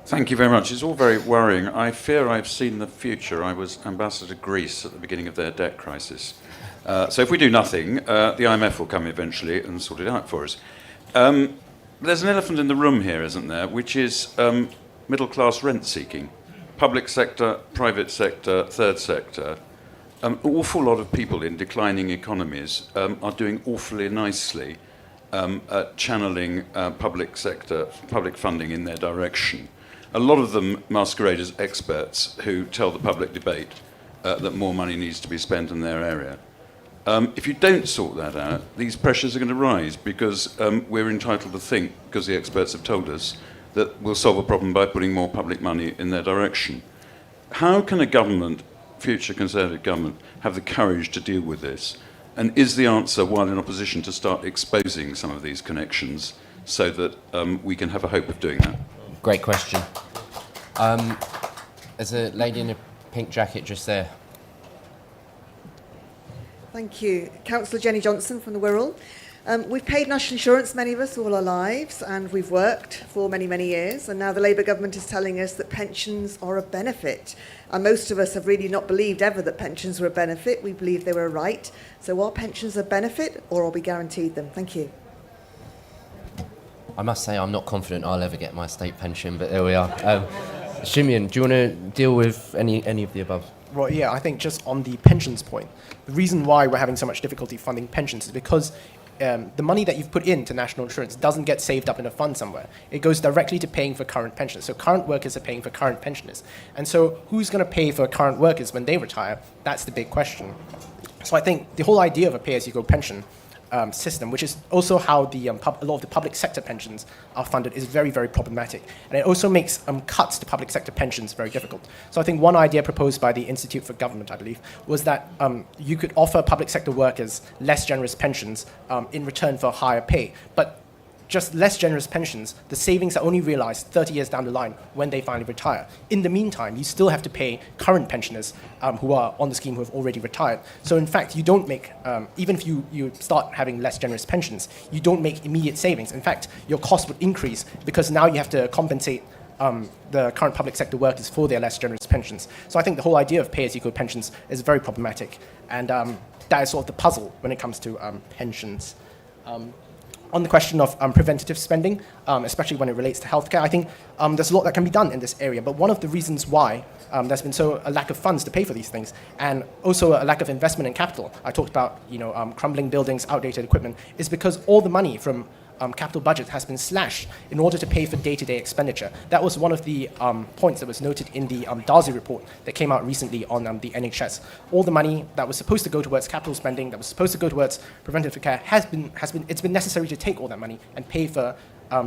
Thank you very much. It's all very worrying. I fear I've seen the future. I was ambassador to Greece at the beginning of their debt crisis. So if we do nothing, the IMF will come eventually and sort it out for us. There's an elephant in the room here, isn't there, which is middle-class rent-seeking. Public sector, private sector, third sector. An awful lot of people in declining economies are doing awfully nicely at channeling public sector, public funding in their direction. A lot of them masquerade as experts who tell the public debate that more money needs to be spent in their area. If you don't sort that out, these pressures are going to rise because we're entitled to think, because the experts have told us, that we'll solve a problem by putting more public money in their direction. How can a government, future Conservative government, have the courage to deal with this? And is the answer, while in opposition, to start exposing some of these connections so that we can have a hope of doing that? Great question. There's a lady in a pink jacket just there. Thank you. Councillor Jenny Johnson from the Wirral. We've paid national insurance, many of us, all our lives, and we've worked for many, many years. And now the Labour government is telling us that pensions are a benefit. And most of us have really not believed ever that pensions were a benefit. We believe they were a right. So are pensions a benefit, or are we guaranteed them? Thank you. I must say I'm not confident I'll ever get my state pension, but there we are. Shimyan, do you want to deal with any of the above? Well, yeah, I think just on the pensions point, the reason why we're having so much difficulty funding pensions is because the money that you've put into national insurance doesn't get saved up in a fund somewhere. It goes directly to paying for current pensioners. So current workers are paying for current pensioners. And so who's going to pay for current workers when they retire? That's the big question. So I think the whole idea of a pay-as-you-go pension system, which is also how a lot of the public sector pensions are funded, is very, very problematic. And it also makes cuts to public sector pensions very difficult. So I think one idea proposed by the Institute for Government, I believe, was that you could offer public sector workers less generous pensions in return for higher pay. But just less generous pensions, the savings are only realized 30 years down the line when they finally retire. In the meantime, you still have to pay current pensioners who are on the scheme who have already retired. So in fact, you don't make, even if you start having less generous pensions, you don't make immediate savings. In fact, your cost would increase because now you have to compensate the current public sector workers for their less generous pensions. So I think the whole idea of pay-as-you-go pensions is very problematic. And that is sort of the puzzle when it comes to pensions. On the question of preventative spending, especially when it relates to healthcare, I think there's a lot that can be done in this area. But one of the reasons why there's been a lack of funds to pay for these things, and also a lack of investment in capital, I talked about crumbling buildings, outdated equipment, is because all the money from capital budget has been slashed in order to pay for day-to-day expenditure. That was one of the points that was noted in the Darzi report that came out recently on the NHS. All the money that was supposed to go towards capital spending, that was supposed to go towards preventive care, it's been necessary to take all that money and pay for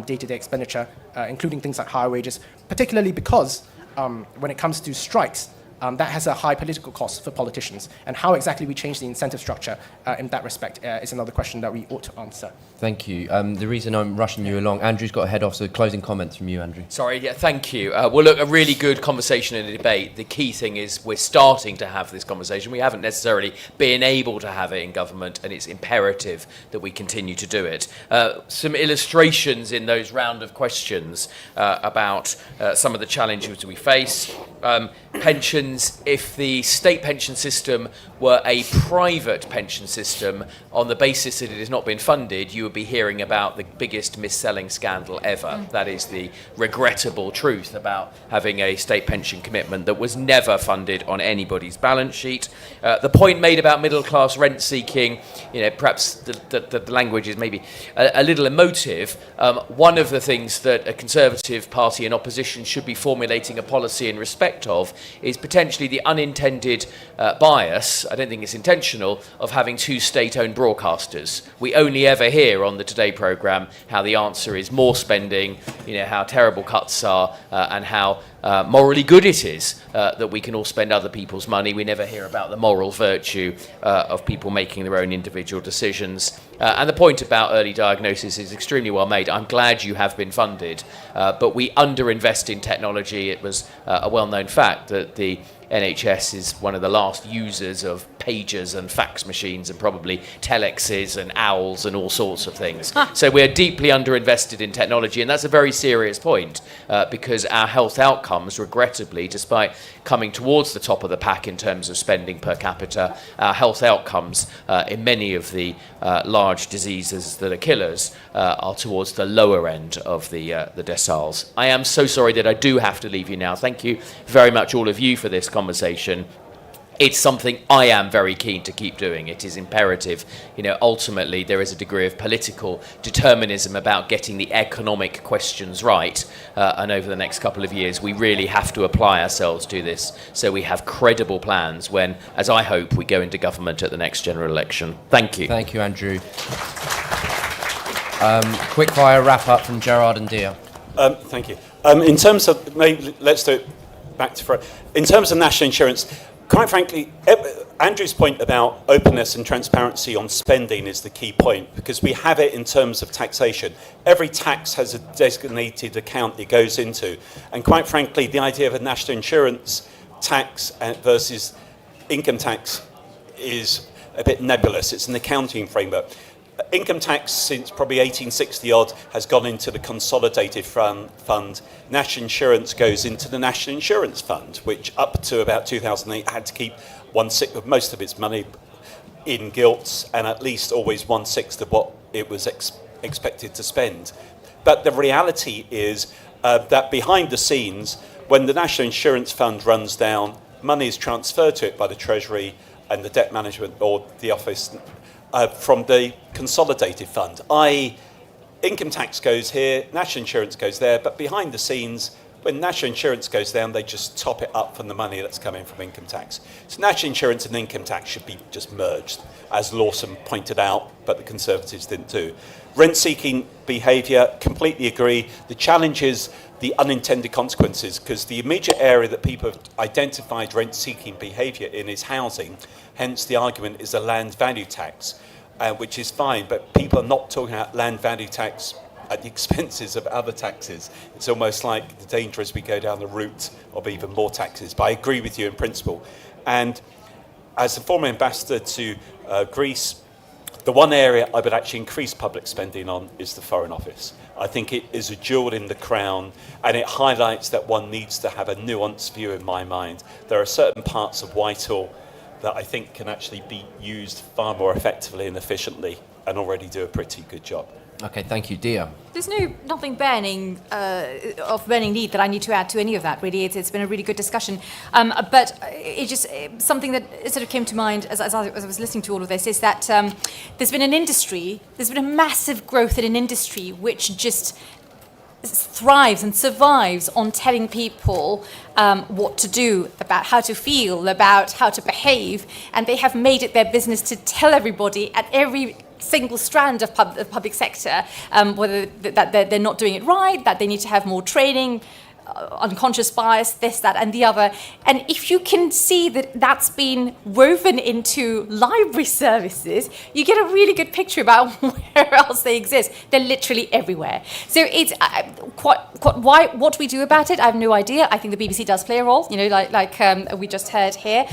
day-to-day expenditure, including things like higher wages, particularly because when it comes to strikes, that has a high political cost for politicians. And how exactly we change the incentive structure in that respect is another question that we ought to answer. Thank you. The reason I'm rushing you along, Andrew's got to head off, so closing comments from you, Andrew. Sorry, yeah, thank you. Well, look, a really good conversation and a debate. The key thing is we're starting to have this conversation. We haven't necessarily been able to have it in government, and it's imperative that we continue to do it. Some illustrations in those round of questions about some of the challenges we face. Pensions, if the state pension system were a private pension system on the basis that it has not been funded, you would be hearing about the biggest mis-selling scandal ever. That is the regrettable truth about having a state pension commitment that was never funded on anybody's balance sheet. The point made about middle-class rent seeking, perhaps the language is maybe a little emotive. One of the things that a Conservative party in opposition should be formulating a policy in respect of is potentially the unintended bias, I don't think it's intentional, of having two state-owned broadcasters. We only ever hear on the Today programme how the answer is more spending, how terrible cuts are, and how morally good it is that we can all spend other people's money. We never hear about the moral virtue of people making their own individual decisions. And the point about early diagnosis is extremely well made. I'm glad you have been funded, but we underinvest in technology. It was a well-known fact that the NHS is one of the last users of pagers and fax machines and probably telexes and owls and all sorts of things. So we're deeply underinvested in technology, and that's a very serious point because our health outcomes, regrettably, despite coming towards the top of the pack in terms of spending per capita, our health outcomes in many of the large diseases that are killers are towards the lower end of the deciles. I am so sorry that I do have to leave you now. Thank you very much, all of you, for this conversation. It's something I am very keen to keep doing. It is imperative. Ultimately, there is a degree of political determinism about getting the economic questions right. And over the next couple of years, we really have to apply ourselves to this so we have credible plans when, as I hope, we go into government at the next general election. Thank you. Thank you, Andrew. Quick fire wrap up from Gerard and Dia. Thank you. In terms of, maybe let's do it back to front. In terms of national insurance, quite frankly, Andrew's point about openness and transparency on spending is the key point, because we have it in terms of taxation. Every tax has a designated account it goes into. And quite frankly, the idea of a national insurance tax versus income tax is a bit nebulous. It's an accounting framework. Income tax, since probably 1860 odd, has gone into the consolidated fund. National insurance goes into the National Insurance Fund, which up to about 2008 had to keep 1/6 of most of its money in gilts and at least always 1/6 of what it was expected to spend. But the reality is that behind the scenes, when the National Insurance Fund runs down, money is transferred to it by the Treasury and the Debt Management or the Office from the consolidated fund, i.e. income tax goes here, national insurance goes there, but behind the scenes, when national insurance goes down, they just top it up from the money that's coming from income tax. So national insurance and income tax should be just merged, as Lawson pointed out, but the Conservatives didn't do. Rent-seeking behaviour, completely agree. The challenge is the unintended consequences, because the immediate area that people have identified rent-seeking behaviour in is housing. Hence, the argument is a land value tax, which is fine, but people are not talking about land value tax at the expenses of other taxes. It's almost like the danger is we go down the route of even more taxes. But I agree with you in principle. And as the former ambassador to Greece, the one area I would actually increase public spending on is the Foreign Office. I think it is a jewel in the crown, and it highlights that one needs to have a nuanced view in my mind. There are certain parts of Whitehall that I think can actually be used far more effectively and efficiently and already do a pretty good job. Okay, thank you, Dia. There's nothing burning of burning need that I need to add to any of that. Really, it's been a really good discussion. But it just something that sort of came to mind as I was listening to all of this is that there's been a massive growth in an industry which just thrives and survives on telling people what to do, about how to feel, about how to behave, and they have made it their business to tell everybody at every single strand of the public sector whether that they're not doing it right, that they need to have more training, unconscious bias, this, that, and the other. And if you can see that that's been woven into library services, you get a really good picture about where else they exist. They're literally everywhere. So it's what we do about it, I have no idea. I think the BBC does play a role, like we just heard here.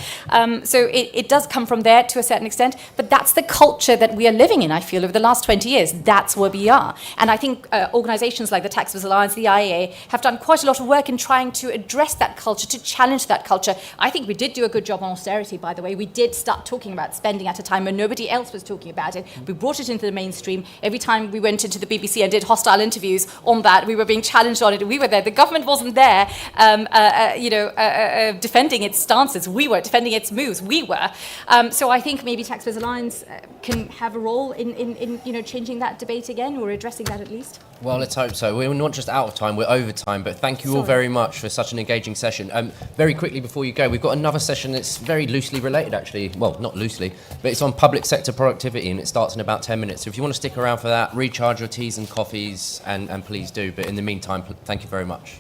So it does come from there to a certain extent, but that's the culture that we are living in, I feel, over the last 20 years. That's where we are. And I think organisations like the Taxpayers Alliance, the IAA, have done quite a lot of work in trying to address that culture, to challenge that culture. I think we did do a good job on austerity, by the way. We did start talking about spending at a time when nobody else was talking about it. We brought it into the mainstream. Every time we went into the BBC and did hostile interviews on that, we were being challenged on it. We were there. The government wasn't there, defending its stances. We were defending its moves. We were. So I think maybe Taxpayers Alliance can have a role in changing that debate again, or addressing that at least. Well, let's hope so. We're not just out of time, we're over time, but thank you all very much for such an engaging session. Very quickly before you go, we've got another session that's very loosely related, actually. Well, not loosely, but it's on public sector productivity, and it starts in about 10 minutes. So if you want to stick around for that, recharge your teas and coffees, and please do. But in the meantime, thank you very much.